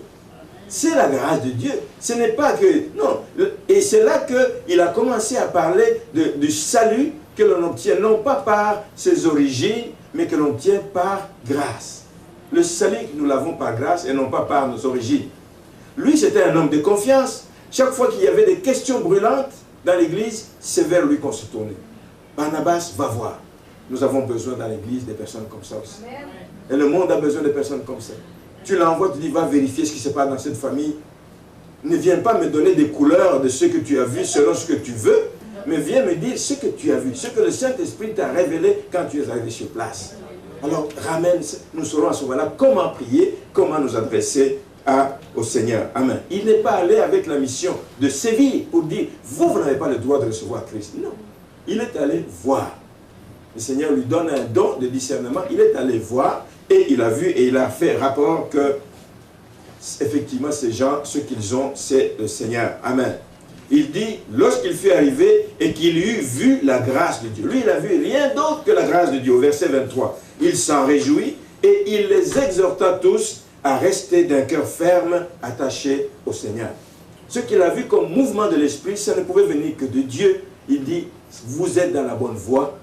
C'est la grâce de Dieu. Ce n'est pas que... Non. Et c'est là qu'il a commencé à parler du salut que l'on obtient, non pas par ses origines, mais que l'on obtient par grâce. Le salut, nous l'avons par grâce et non pas par nos origines. Lui, c'était un homme de confiance. Chaque fois qu'il y avait des questions brûlantes dans l'église, c'est vers lui qu'on se tournait. Barnabas, va voir. Nous avons besoin dans l'église des personnes comme ça aussi. Et le monde a besoin de personnes comme ça. Tu l'envoies, tu dis, va vérifier ce qui se passe dans cette famille. Ne viens pas me donner des couleurs de ce que tu as vu selon ce que tu veux, mais viens me dire ce que tu as vu, ce que le Saint-Esprit t'a révélé quand tu es arrivé sur place. Alors, ramène, nous saurons à ce moment-là comment prier, comment nous adresser au Seigneur. Amen. Il n'est pas allé avec la mission de sévir pour dire, vous n'avez pas le droit de recevoir Christ. Non. Il est allé voir. Le Seigneur lui donne un don de discernement. Il est allé voir et il a vu et il a fait rapport que effectivement ces gens, ce qu'ils ont, c'est le Seigneur. Amen. Il dit, lorsqu'il fut arrivé et qu'il eut vu la grâce de Dieu. Lui, il a vu rien d'autre que la grâce de Dieu. Au verset 23, il s'en réjouit et il les exhorta tous à rester d'un cœur ferme, attaché au Seigneur. Ce qu'il a vu comme mouvement de l'Esprit, ça ne pouvait venir que de Dieu. Il dit, vous êtes dans la bonne voie.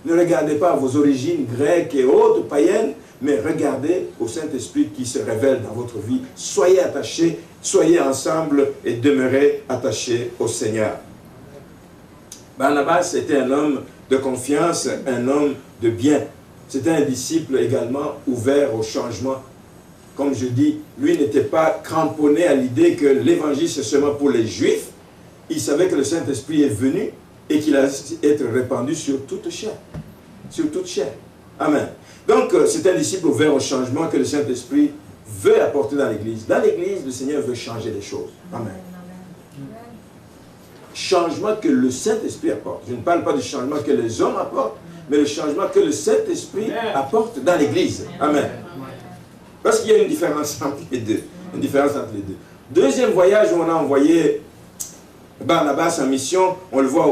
Ne regardez pas à vos origines grecques et autres, païennes, mais regardez au Saint-Esprit qui se révèle dans votre vie. Soyez attachés, soyez ensemble et demeurez attachés au Seigneur. Barnabas était un homme de confiance, un homme de bien. C'était un disciple également ouvert au changement. Comme je dis, lui n'était pas cramponné à l'idée que l'évangile c'est seulement pour les Juifs. Il savait que le Saint-Esprit est venu et qu'il allait être répandu sur toute chair. Sur toute chair. Amen. Donc, c'est un disciple ouvert au changement que le Saint-Esprit veut apporter dans l'Église. Dans l'Église, le Seigneur veut changer les choses. Amen. Changement que le Saint-Esprit apporte. Je ne parle pas du changement que les hommes apportent, mais le changement que le Saint-Esprit apporte dans l'Église. Amen. Parce qu'il y a une différence entre les deux. Une différence entre les deux. Deuxième voyage où on a envoyé Barnabas en mission, on le voit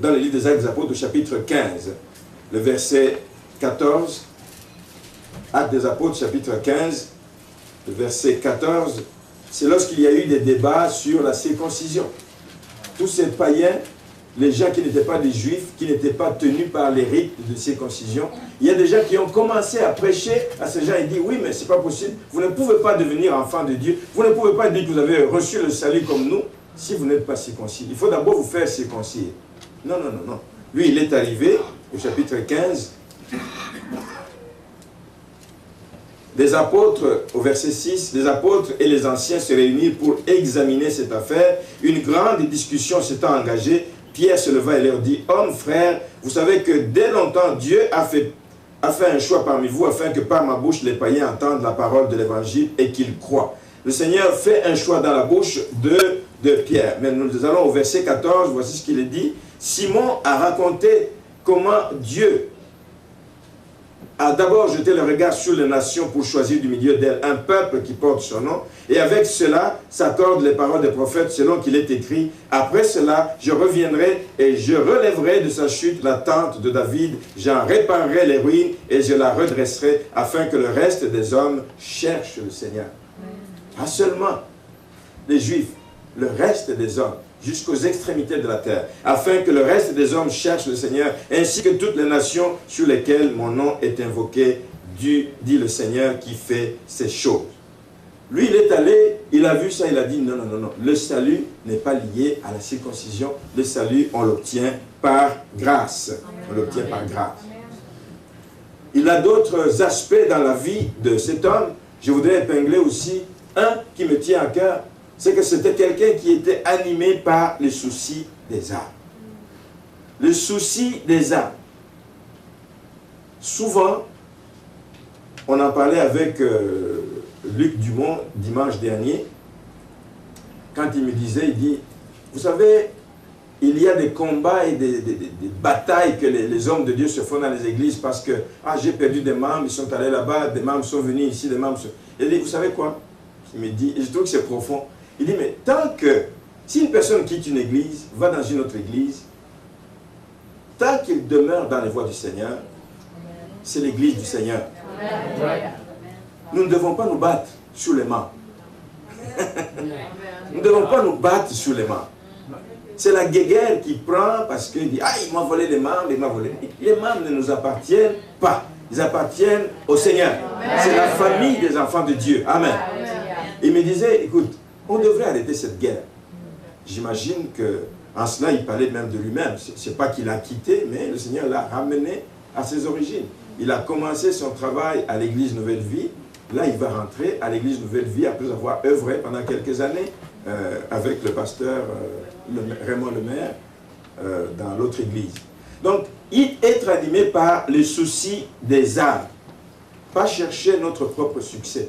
dans le livre des Actes des Apôtres au chapitre 15, le verset 14. Actes des Apôtres, chapitre 15, le verset 14, c'est lorsqu'il y a eu des débats sur la circoncision. Tous ces païens, les gens qui n'étaient pas des juifs, qui n'étaient pas tenus par les rites de circoncision, il y a des gens qui ont commencé à prêcher à ces gens et dit, oui, mais c'est pas possible, vous ne pouvez pas devenir enfant de Dieu, vous ne pouvez pas dire que vous avez reçu le salut comme nous, si vous n'êtes pas circoncis. Il faut d'abord vous faire circoncire. Non, non, non, non. Lui, il est arrivé au chapitre 15, les apôtres, au verset 6, les apôtres et les anciens se réunirent pour examiner cette affaire. Une grande discussion s'étant engagée. Pierre se leva et leur dit, « Hommes, frères, vous savez que dès longtemps, Dieu a fait un choix parmi vous afin que par ma bouche, les païens entendent la parole de l'Évangile et qu'ils croient. » Le Seigneur fait un choix dans la bouche de Pierre. Mais nous allons au verset 14, voici ce qu'il est dit. « Simon a raconté comment Dieu a d'abord jeté le regard sur les nations pour choisir du milieu d'elles un peuple qui porte son nom. Et avec cela s'accordent les paroles des prophètes selon qu'il est écrit. Après cela, je reviendrai et je relèverai de sa chute la tente de David. J'en réparerai les ruines et je la redresserai afin que le reste des hommes cherche le Seigneur. Pas seulement les Juifs, le reste des hommes, jusqu'aux extrémités de la terre, afin que le reste des hommes cherche le Seigneur, ainsi que toutes les nations sur lesquelles mon nom est invoqué, dit le Seigneur qui fait ces choses. Lui, il est allé, il a vu ça, il a dit non, non, non, non, le salut n'est pas lié à la circoncision, le salut, on l'obtient par grâce. On l'obtient par grâce. Il a d'autres aspects dans la vie de cet homme. Je voudrais épingler aussi un qui me tient à cœur. C'est que c'était quelqu'un qui était animé par les soucis des âmes. Le souci des âmes. Souvent, on en parlait avec Luc Dumont dimanche dernier, quand il me disait, il dit, vous savez, il y a des combats et des batailles que les hommes de Dieu se font dans les églises parce que, ah, j'ai perdu des membres, ils sont allés là-bas, des membres sont venus ici, des membres sont... Il dit, vous savez quoi? Il me dit, et je trouve que c'est profond. Il dit, mais tant que, si une personne quitte une église, va dans une autre église, tant qu'il demeure dans les voies du Seigneur, c'est l'église du Seigneur. Amen. Nous ne devons pas nous battre sur les membres. Nous ne devons pas nous battre sur les membres. C'est la guéguerre qui prend parce qu'il dit, ah, il m'a volé les membres, il m'a volé. Les membres ne nous appartiennent pas. Ils appartiennent au Seigneur. C'est la famille des enfants de Dieu. Amen. Il me disait, écoute, on devrait arrêter cette guerre. J'imagine qu'en cela, il parlait même de lui-même. Ce n'est pas qu'il a quitté, mais le Seigneur l'a ramené à ses origines. Il a commencé son travail à l'église Nouvelle Vie. Là, il va rentrer à l'église Nouvelle Vie après avoir œuvré pendant quelques années avec le pasteur Raymond Lemaire dans l'autre église. Donc, être animé par les soucis des âmes. Pas chercher notre propre succès.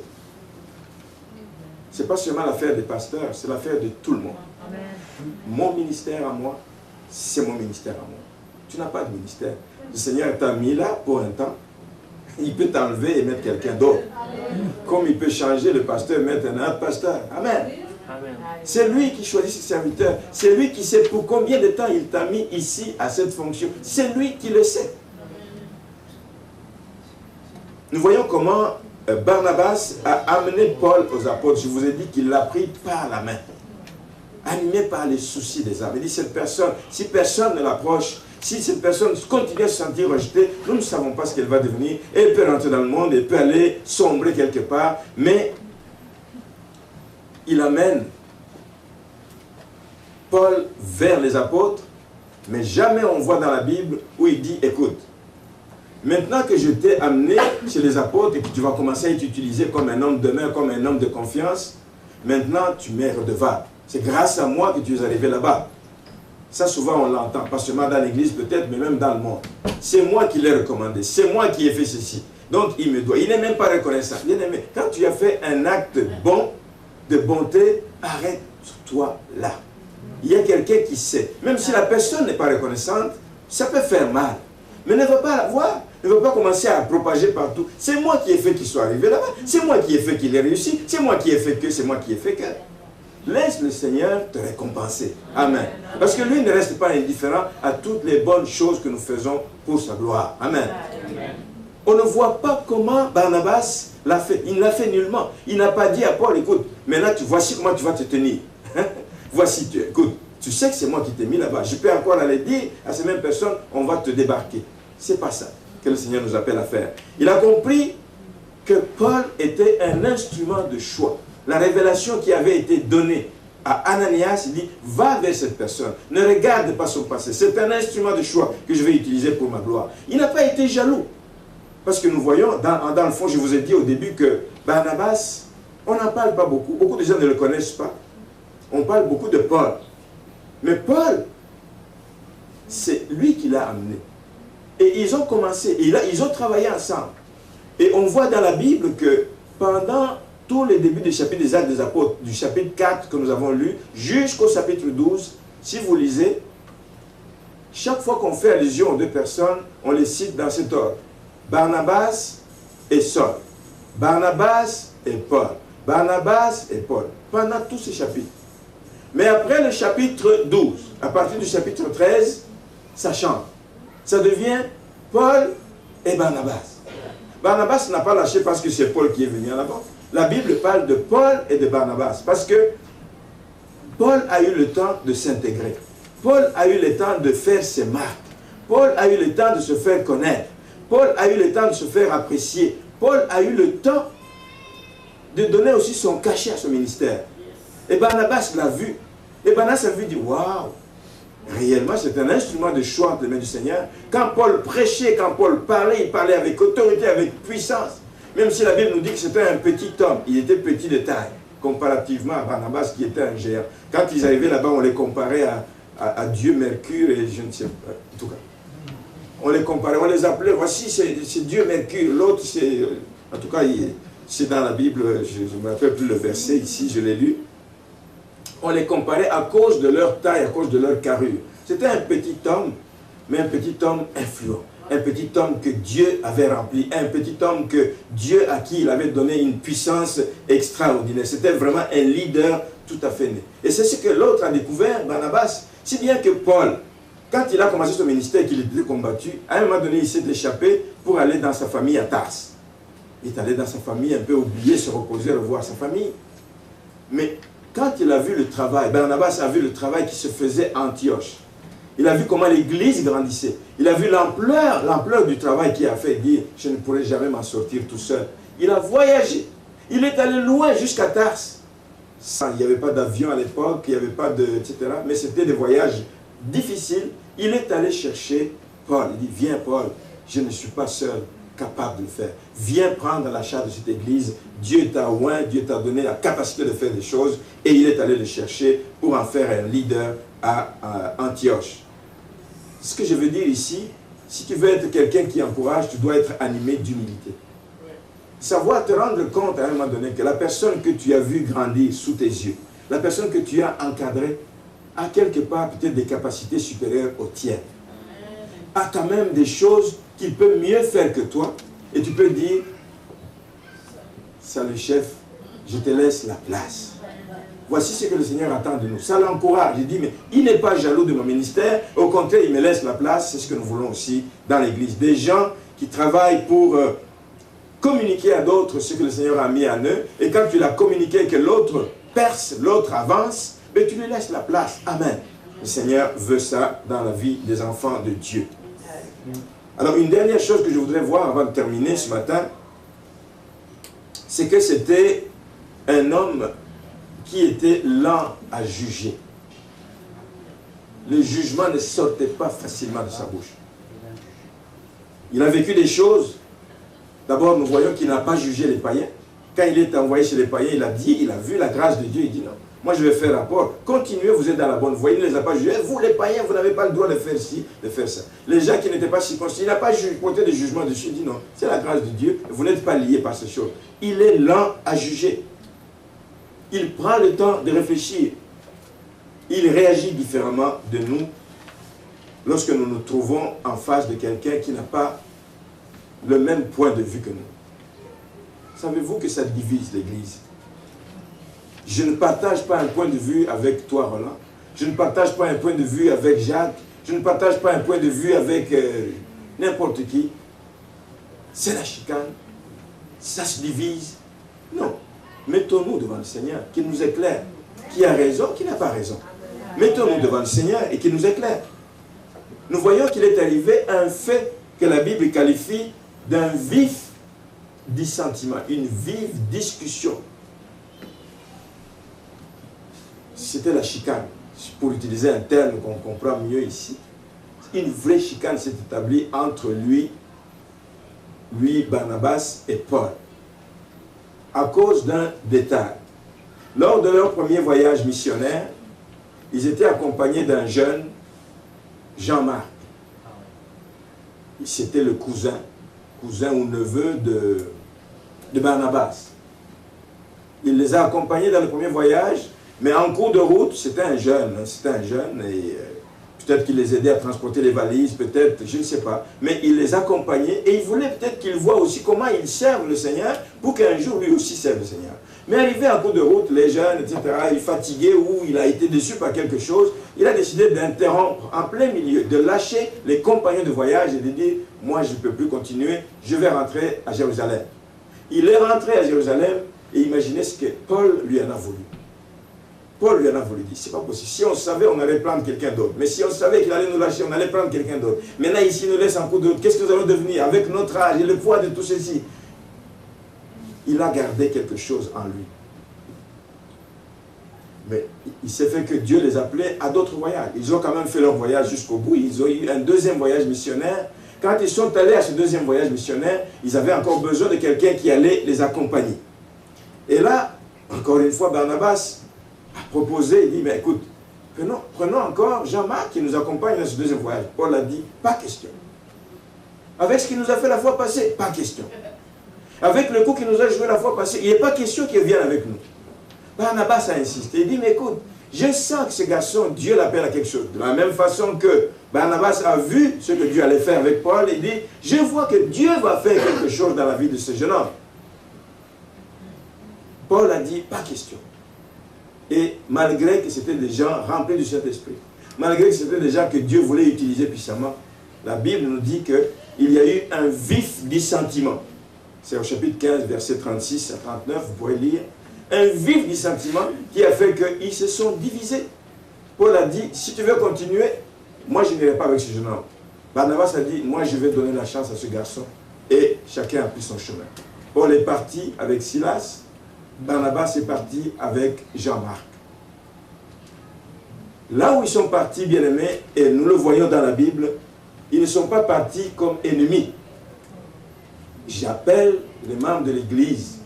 Ce n'est pas seulement l'affaire des pasteurs, c'est l'affaire de tout le monde. Amen. Mon ministère à moi, c'est mon ministère à moi. Tu n'as pas de ministère. Le Seigneur t'a mis là pour un temps. Il peut t'enlever et mettre quelqu'un d'autre. Comme il peut changer le pasteur et mettre un autre pasteur. Amen. Amen. C'est lui qui choisit ses serviteurs. C'est lui qui sait pour combien de temps il t'a mis ici à cette fonction. C'est lui qui le sait. Nous voyons comment Barnabas a amené Paul aux apôtres. Je vous ai dit qu'il l'a pris par la main. Animé par les soucis des âmes. Il dit, cette personne, si personne ne l'approche, si cette personne continue à se sentir rejetée, nous ne savons pas ce qu'elle va devenir. Elle peut rentrer dans le monde, elle peut aller sombrer quelque part, mais il amène Paul vers les apôtres, mais jamais on voit dans la Bible où il dit, écoute, maintenant que je t'ai amené chez les apôtres et que tu vas commencer à être utilisé comme un homme d'honneur, comme un homme de confiance, maintenant tu m'es redevable. C'est grâce à moi que tu es arrivé là-bas. Ça, souvent, on l'entend, pas seulement dans l'église peut-être, mais même dans le monde. C'est moi qui l'ai recommandé, c'est moi qui ai fait ceci. Donc, il me doit. Il n'est même pas reconnaissant. Bien aimé, quand tu as fait un acte bon, de bonté, arrête-toi là. Il y a quelqu'un qui sait. Même si la personne n'est pas reconnaissante, ça peut faire mal. Mais ne va pas la voir. Ne va pas commencer à propager partout. C'est moi qui ai fait qu'il soit arrivé là-bas. C'est moi qui ai fait qu'il ait réussi. C'est moi qui ai fait que, c'est moi qui ai fait que. Laisse le Seigneur te récompenser. Amen. Parce que lui ne reste pas indifférent à toutes les bonnes choses que nous faisons pour sa gloire. Amen. On ne voit pas comment Barnabas l'a fait. Il ne l'a fait nullement. Il n'a pas dit à Paul, écoute, maintenant voici comment tu vas te tenir. Voici, écoute, tu sais que c'est moi qui t'ai mis là-bas. Je peux encore aller dire à ces mêmes personnes, on va te débarquer. C'est pas ça que le Seigneur nous appelle à faire. Il a compris que Paul était un instrument de choix. La révélation qui avait été donnée à Ananias, il dit, va vers cette personne, ne regarde pas son passé. C'est un instrument de choix que je vais utiliser pour ma gloire. Il n'a pas été jaloux. Parce que nous voyons, dans le fond, je vous ai dit au début que Barnabas, on n'en parle pas beaucoup. Beaucoup de gens ne le connaissent pas. On parle beaucoup de Paul. Mais Paul, c'est lui qui l'a amené. Et ils ont commencé, ils ont travaillé ensemble. Et on voit dans la Bible que pendant tous les débuts du chapitre des Actes des Apôtres, du chapitre 4 que nous avons lu, jusqu'au chapitre 12, si vous lisez, chaque fois qu'on fait allusion aux deux personnes, on les cite dans cet ordre. Barnabas et Saul. Barnabas et Paul. Barnabas et Paul. Pendant tous ces chapitres. Mais après le chapitre 12, à partir du chapitre 13, ça change. Ça devient Paul et Barnabas. Barnabas n'a pas lâché parce que c'est Paul qui est venu en avant. La Bible parle de Paul et de Barnabas parce que Paul a eu le temps de s'intégrer. Paul a eu le temps de faire ses marques. Paul a eu le temps de se faire connaître. Paul a eu le temps de se faire apprécier. Paul a eu le temps de donner aussi son cachet à son ministère. Et Barnabas l'a vu. Et Barnabas a vu, dit, waouh, réellement c'est un instrument de choix entre les mains du Seigneur. Quand Paul prêchait, quand Paul parlait, il parlait avec autorité, avec puissance. Même si la Bible nous dit que c'était un petit homme, il était petit de taille, comparativement à Barnabas qui était un géant. Quand ils arrivaient là-bas, on les comparait à Dieu Mercure et je ne sais pas, en tout cas. On les comparait, on les appelait, voici c'est Dieu Mercure, l'autre c'est, en tout cas c'est dans la Bible, je ne me rappelle plus le verset ici, je l'ai lu. On les comparait à cause de leur taille, à cause de leur carrure. C'était un petit homme, mais un petit homme influent. Un petit homme que Dieu avait rempli, un petit homme que Dieu à qui il avait donné une puissance extraordinaire. C'était vraiment un leader tout à fait né. Et c'est ce que l'autre a découvert, Barnabas, si bien que Paul, quand il a commencé son ministère et qu'il était combattu, à un moment donné, il s'est échappé pour aller dans sa famille à Tars. Il est allé dans sa famille un peu oublié, se reposer, revoir sa famille. Mais quand il a vu le travail, Barnabas a vu le travail qui se faisait à Antioche. Il a vu comment l'église grandissait. Il a vu l'ampleur du travail qu'il a fait. Il dit, je ne pourrai jamais m'en sortir tout seul. Il a voyagé. Il est allé loin jusqu'à Tars. Il n'y avait pas d'avion à l'époque, il n'y avait pas de... etc. Mais c'était des voyages difficiles. Il est allé chercher Paul. Il dit, viens Paul, je ne suis pas seul capable de le faire. Viens prendre la charge de cette église. Dieu t'a oint, Dieu t'a donné la capacité de faire des choses. Et il est allé le chercher pour en faire un leader à Antioche. Ce que je veux dire ici, si tu veux être quelqu'un qui encourage, tu dois être animé d'humilité. savoir te rendre compte à un moment donné que la personne que tu as vue grandir sous tes yeux, la personne que tu as encadrée, a quelque part peut-être des capacités supérieures aux tiennes. A quand même des choses qu'il peut mieux faire que toi. Et tu peux dire, salut chef, je te laisse la place. Voici ce que le Seigneur attend de nous. Ça l'encourage. Il dit, mais il n'est pas jaloux de mon ministère. Au contraire, il me laisse la place. C'est ce que nous voulons aussi dans l'Église. Des gens qui travaillent pour communiquer à d'autres ce que le Seigneur a mis en eux. Et quand tu l'as communiqué, que l'autre perce, l'autre avance, mais tu lui laisses la place. Amen. Le Seigneur veut ça dans la vie des enfants de Dieu. Alors, une dernière chose que je voudrais voir avant de terminer ce matin, c'est que c'était un homme qui était lent à juger. Le jugement ne sortait pas facilement de sa bouche. Il a vécu des choses. D'abord, nous voyons qu'il n'a pas jugé les païens. Quand il est envoyé chez les païens, il a dit, il a vu la grâce de Dieu, il dit non. Moi, je vais faire rapport. Continuez, vous êtes dans la bonne voie. Il ne les a pas jugés. Vous, les païens, vous n'avez pas le droit de faire ci, de faire ça. Les gens qui n'étaient pas circoncis, il n'a pas porté de jugement dessus. Il dit non, c'est la grâce de Dieu. Vous n'êtes pas liés par ces choses. Il est lent à juger. Il prend le temps de réfléchir. Il réagit différemment de nous lorsque nous nous trouvons en face de quelqu'un qui n'a pas le même point de vue que nous. Savez-vous que ça divise l'Église? Je ne partage pas un point de vue avec toi, Roland. Je ne partage pas un point de vue avec Jacques. Je ne partage pas un point de vue avec n'importe qui. C'est la chicane. Ça se divise. Non. Mettons-nous devant le Seigneur, qui nous éclaire. Qui a raison, qui n'a pas raison. Mettons-nous devant le Seigneur et qui nous éclaire. Nous voyons qu'il est arrivé à un fait que la Bible qualifie d'un vif dissentiment, une vive discussion. C'était la chicane, pour utiliser un terme qu'on comprend mieux ici. Une vraie chicane s'est établie entre lui, Barnabas et Paul, à cause d'un détail. Lors de leur premier voyage missionnaire, ils étaient accompagnés d'un jeune, Jean-Marc. C'était le cousin ou neveu de Barnabas. Il les a accompagnés dans le premier voyage, mais en cours de route, c'était un jeune, et peut-être qu'il les aidait à transporter les valises, peut-être, je ne sais pas, mais il les accompagnait et il voulait peut-être qu'ils voient aussi comment ils servent le Seigneur pour qu'un jour lui aussi serve le Seigneur. Mais arrivé en cours de route, les jeunes, etc., il fatigué ou il a été déçu par quelque chose, il a décidé d'interrompre en plein milieu, de lâcher les compagnons de voyage et de dire, moi je ne peux plus continuer, je vais rentrer à Jérusalem. Il est rentré à Jérusalem et imaginez ce que Paul lui en a voulu. Paul lui en a voulu dire, c'est pas possible. Si on savait, on allait prendre quelqu'un d'autre. Mais si on savait qu'il allait nous lâcher, on allait prendre quelqu'un d'autre. Maintenant, ici, il nous laisse en cours de route. Qu'est-ce que nous allons devenir avec notre âge et le poids de tout ceci? Il a gardé quelque chose en lui. Mais il s'est fait que Dieu les appelait à d'autres voyages. Ils ont quand même fait leur voyage jusqu'au bout. Ils ont eu un deuxième voyage missionnaire. Quand ils sont allés à ce deuxième voyage missionnaire, ils avaient encore besoin de quelqu'un qui allait les accompagner. Et là, encore une fois, Barnabas a proposé, il dit, mais écoute, prenons encore Jean-Marc qui nous accompagne dans ce deuxième voyage. Paul a dit, pas question. Avec ce qu'il nous a fait la fois passée, pas question. Avec le coup qu'il nous a joué la fois passée, il n'est pas question qu'il vienne avec nous. Barnabas a insisté, il dit, mais écoute, je sens que ce garçon, Dieu l'appelle à quelque chose. De la même façon que Barnabas a vu ce que Dieu allait faire avec Paul, il dit, je vois que Dieu va faire quelque chose dans la vie de ce jeune homme. Paul a dit, pas question. Et malgré que c'était des gens remplis du Saint-Esprit, malgré que c'était des gens que Dieu voulait utiliser puissamment, la Bible nous dit qu'il y a eu un vif dissentiment. C'est au chapitre 15, versets 36 à 39, vous pourrez lire. Un vif dissentiment qui a fait qu'ils se sont divisés. Paul a dit, si tu veux continuer, moi je n'irai pas avec ce jeune homme. Barnabas a dit, moi je vais donner la chance à ce garçon. Et chacun a pris son chemin. Paul est parti avec Silas. Barnabas est parti avec Jean-Marc. Là où ils sont partis, bien-aimés, et nous le voyons dans la Bible, ils ne sont pas partis comme ennemis. J'appelle les membres de l'Église,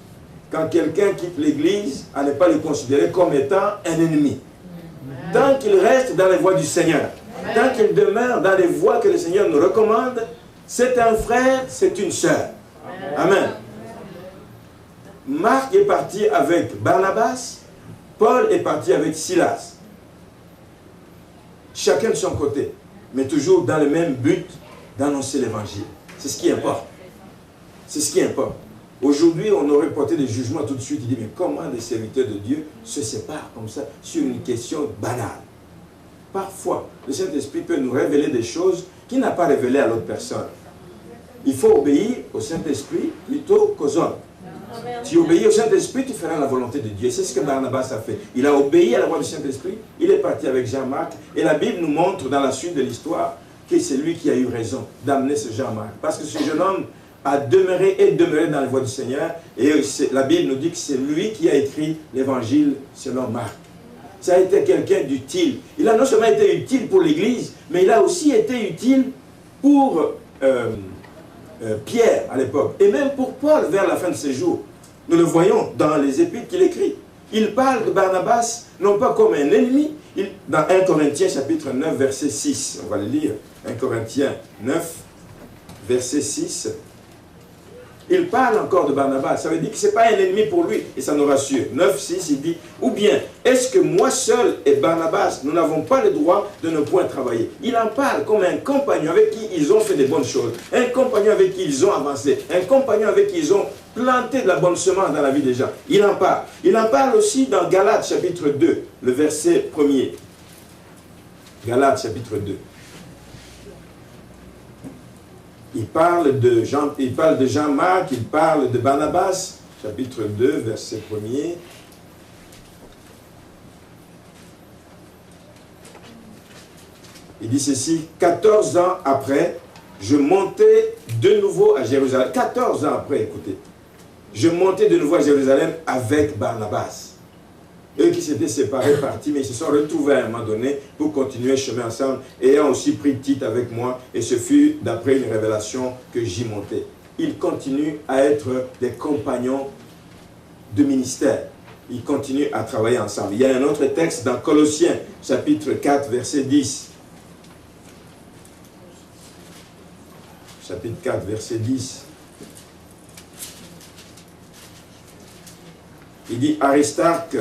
quand quelqu'un quitte l'Église, à ne pas le considérer comme étant un ennemi. Tant qu'il reste dans les voies du Seigneur, tant qu'il demeure dans les voies que le Seigneur nous recommande, c'est un frère, c'est une sœur. Amen. Marc est parti avec Barnabas, Paul est parti avec Silas. Chacun de son côté, mais toujours dans le même but d'annoncer l'évangile. C'est ce qui importe. C'est ce qui importe. Aujourd'hui, on aurait porté des jugements tout de suite. Il dit, mais comment des serviteurs de Dieu se séparent comme ça sur une question banale? Parfois, le Saint-Esprit peut nous révéler des choses qu'il n'a pas révélées à l'autre personne. Il faut obéir au Saint-Esprit plutôt qu'aux hommes. Tu obéis au Saint-Esprit, tu feras la volonté de Dieu. C'est ce que Barnabas a fait. Il a obéi à la voix du Saint-Esprit, il est parti avec Jean-Marc, et la Bible nous montre dans la suite de l'histoire que c'est lui qui a eu raison d'amener ce Jean-Marc. Parce que ce jeune homme a demeuré dans la voie du Seigneur, et la Bible nous dit que c'est lui qui a écrit l'évangile selon Marc. Ça a été quelqu'un d'utile. Il a non seulement été utile pour l'Église, mais il a aussi été utile pour Pierre à l'époque, et même pour Paul vers la fin de ses jours. Nous le voyons dans les épîtres qu'il écrit. Il parle de Barnabas non pas comme un ennemi. Dans 1 Corinthiens chapitre 9 verset 6, on va le lire. 1 Corinthiens 9 verset 6. Il parle encore de Barnabas. Ça veut dire que ce n'est pas un ennemi pour lui. Et ça nous rassure. 9, 6, il dit, ou bien, est-ce que moi seul et Barnabas, nous n'avons pas le droit de ne point travailler? Il en parle comme un compagnon avec qui ils ont fait des bonnes choses. Un compagnon avec qui ils ont avancé. Un compagnon avec qui ils ont planté de la bonne semence dans la vie des gens. Il en parle. Il en parle aussi dans Galates chapitre 2, le verset 1er. Galates chapitre 2. Il parle de Jean-Marc, il parle de Barnabas, chapitre 2, verset 1er. Il dit ceci, 14 ans après, je montais de nouveau à Jérusalem. 14 ans après, écoutez. Je montais de nouveau à Jérusalem avec Barnabas. Eux qui s'étaient séparés, partis, mais ils se sont retrouvés à un moment donné pour continuer le chemin ensemble, ayant aussi pris Tite avec moi, et ce fut d'après une révélation que j'y montais. Ils continuent à être des compagnons de ministère. Ils continuent à travailler ensemble. Il y a un autre texte dans Colossiens, chapitre 4, verset 10. Chapitre 4, verset 10. Il dit, Aristarque,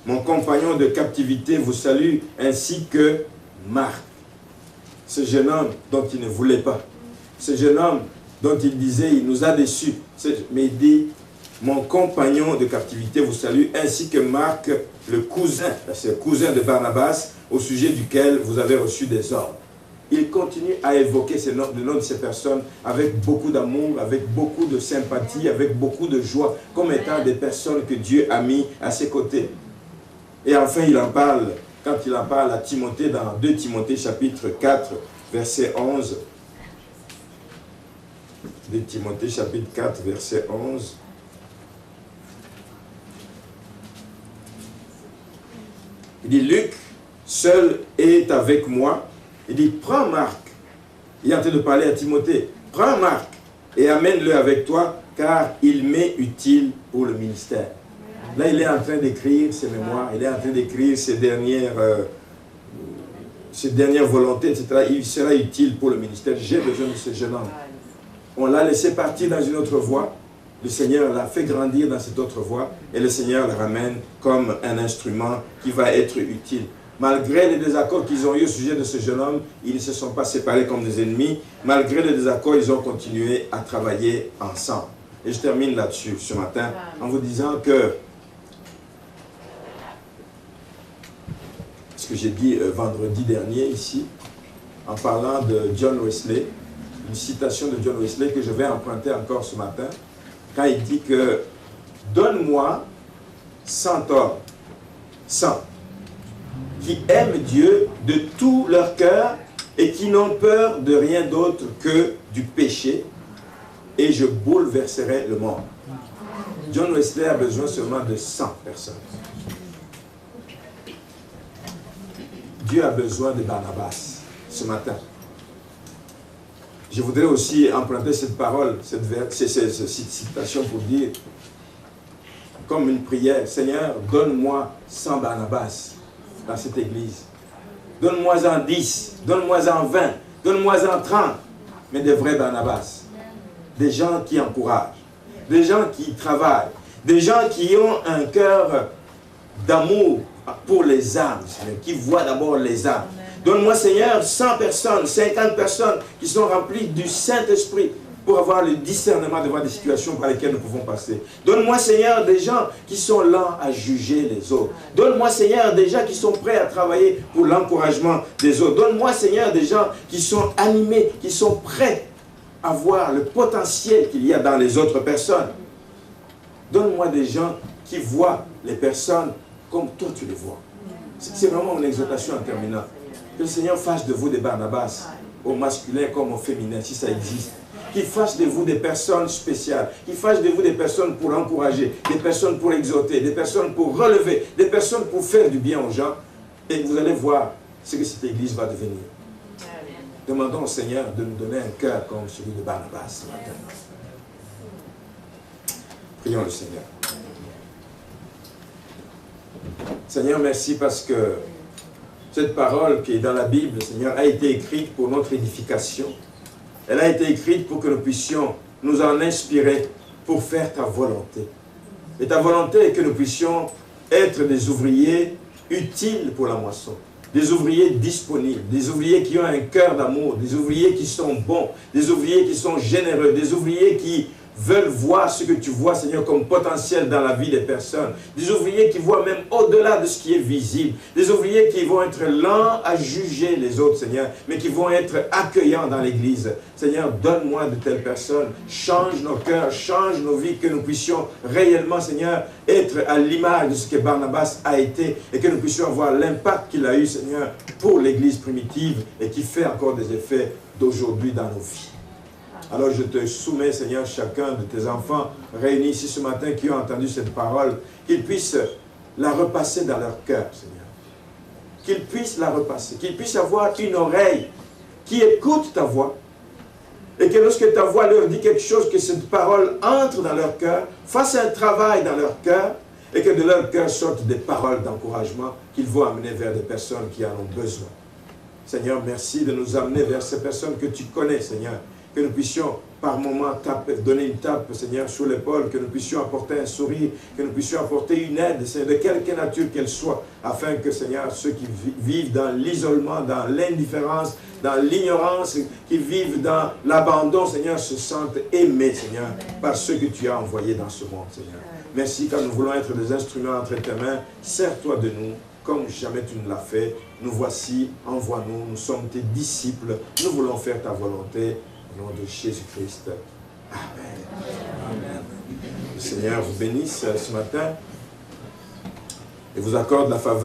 mon compagnon de captivité vous salue, ainsi que Marc. Ce jeune homme dont il ne voulait pas. Ce jeune homme dont il disait, il nous a déçus. Mais il dit, mon compagnon de captivité vous salue, ainsi que Marc, le cousin de Barnabas, au sujet duquel vous avez reçu des ordres. Il continue à évoquer le nom de ces personnes avec beaucoup d'amour, avec beaucoup de sympathie, avec beaucoup de joie, comme étant des personnes que Dieu a mis à ses côtés. Et enfin, il en parle, quand il en parle à Timothée, dans 2 Timothée chapitre 4, verset 11. 2 Timothée chapitre 4, verset 11. Il dit, Luc, seul est avec moi. Il dit, prends Marc. Il est en train de parler à Timothée. Prends Marc et amène-le avec toi, car il m'est utile pour le ministère. Là, il est en train d'écrire ses mémoires, il est en train d'écrire ses dernières volontés, etc. Il sera utile pour le ministère. J'ai besoin de ce jeune homme. On l'a laissé partir dans une autre voie. Le Seigneur l'a fait grandir dans cette autre voie. Et le Seigneur le ramène comme un instrument qui va être utile. Malgré les désaccords qu'ils ont eu au sujet de ce jeune homme, ils ne se sont pas séparés comme des ennemis. Malgré les désaccords, ils ont continué à travailler ensemble. Et je termine là-dessus ce matin en vous disant que ce que j'ai dit vendredi dernier ici, en parlant de John Wesley, une citation de John Wesley que je vais emprunter encore ce matin, quand il dit que « Donne-moi 100 hommes, 100, qui aiment Dieu de tout leur cœur et qui n'ont peur de rien d'autre que du péché, et je bouleverserai le monde. » John Wesley a besoin seulement de 100 personnes. Dieu a besoin de Barnabas ce matin. Je voudrais aussi emprunter cette parole, cette citation pour dire, comme une prière, Seigneur, donne-moi 100 Barnabas dans cette église. Donne-moi-en 10, donne-moi-en 20, donne-moi-en 30, mais des vrais Barnabas. Des gens qui encouragent, des gens qui travaillent, Des gens qui ont un cœur d'amour pour les âmes, Seigneur, qui voient d'abord les âmes. Donne-moi, Seigneur, 100 personnes, 50 personnes qui sont remplies du Saint-Esprit pour avoir le discernement devant des situations par lesquelles nous pouvons passer. Donne-moi, Seigneur, des gens qui sont lents à juger les autres. Donne-moi, Seigneur, des gens qui sont prêts à travailler pour l'encouragement des autres. Donne-moi, Seigneur, des gens qui sont animés, qui sont prêts à voir le potentiel qu'il y a dans les autres personnes. Donne-moi des gens qui voient les personnes comme toi tu les vois. C'est vraiment une exhortation en terminant. Que le Seigneur fasse de vous des Barnabas, au masculin comme au féminin, si ça existe. Qu'il fasse de vous des personnes spéciales. Qu'il fasse de vous des personnes pour encourager, des personnes pour exhorter, des personnes pour relever, des personnes pour faire du bien aux gens. Et vous allez voir ce que cette église va devenir. Demandons au Seigneur de nous donner un cœur comme celui de Barnabas ce matin. Prions le Seigneur. Seigneur, merci parce que cette parole qui est dans la Bible, Seigneur, a été écrite pour notre édification. Elle a été écrite pour que nous puissions nous en inspirer pour faire ta volonté. Et ta volonté est que nous puissions être des ouvriers utiles pour la moisson. Des ouvriers disponibles, des ouvriers qui ont un cœur d'amour, des ouvriers qui sont bons, des ouvriers qui sont généreux, des ouvriers qui veulent voir ce que tu vois, Seigneur, comme potentiel dans la vie des personnes. Des ouvriers qui voient même au-delà de ce qui est visible. Des ouvriers qui vont être lents à juger les autres, Seigneur, mais qui vont être accueillants dans l'Église. Seigneur, donne-moi de telles personnes. Change nos cœurs, change nos vies, que nous puissions réellement, Seigneur, être à l'image de ce que Barnabas a été et que nous puissions avoir l'impact qu'il a eu, Seigneur, pour l'Église primitive et qui fait encore des effets d'aujourd'hui dans nos vies. Alors je te soumets, Seigneur, chacun de tes enfants réunis ici ce matin qui ont entendu cette parole, qu'ils puissent la repasser dans leur cœur, Seigneur. Qu'ils puissent la repasser, qu'ils puissent avoir une oreille qui écoute ta voix et que lorsque ta voix leur dit quelque chose, que cette parole entre dans leur cœur, fasse un travail dans leur cœur et que de leur cœur sortent des paroles d'encouragement qu'ils vont amener vers des personnes qui en ont besoin. Seigneur, merci de nous amener vers ces personnes que tu connais, Seigneur. Que nous puissions par moments donner une tape, Seigneur, sur l'épaule, que nous puissions apporter un sourire, que nous puissions apporter une aide, Seigneur, de quelque nature qu'elle soit, afin que, Seigneur, ceux qui vivent dans l'isolement, dans l'indifférence, dans l'ignorance, qui vivent dans l'abandon, Seigneur, se sentent aimés, Seigneur, par ceux que tu as envoyés dans ce monde, Seigneur. Merci, quand nous voulons être des instruments entre tes mains, sers-toi de nous, comme jamais tu nous l'as fait. Nous voici, envoie-nous, nous sommes tes disciples, nous voulons faire ta volonté. Au nom de Jésus-Christ. Amen. Amen. Le Seigneur vous bénisse ce matin et vous accorde la faveur.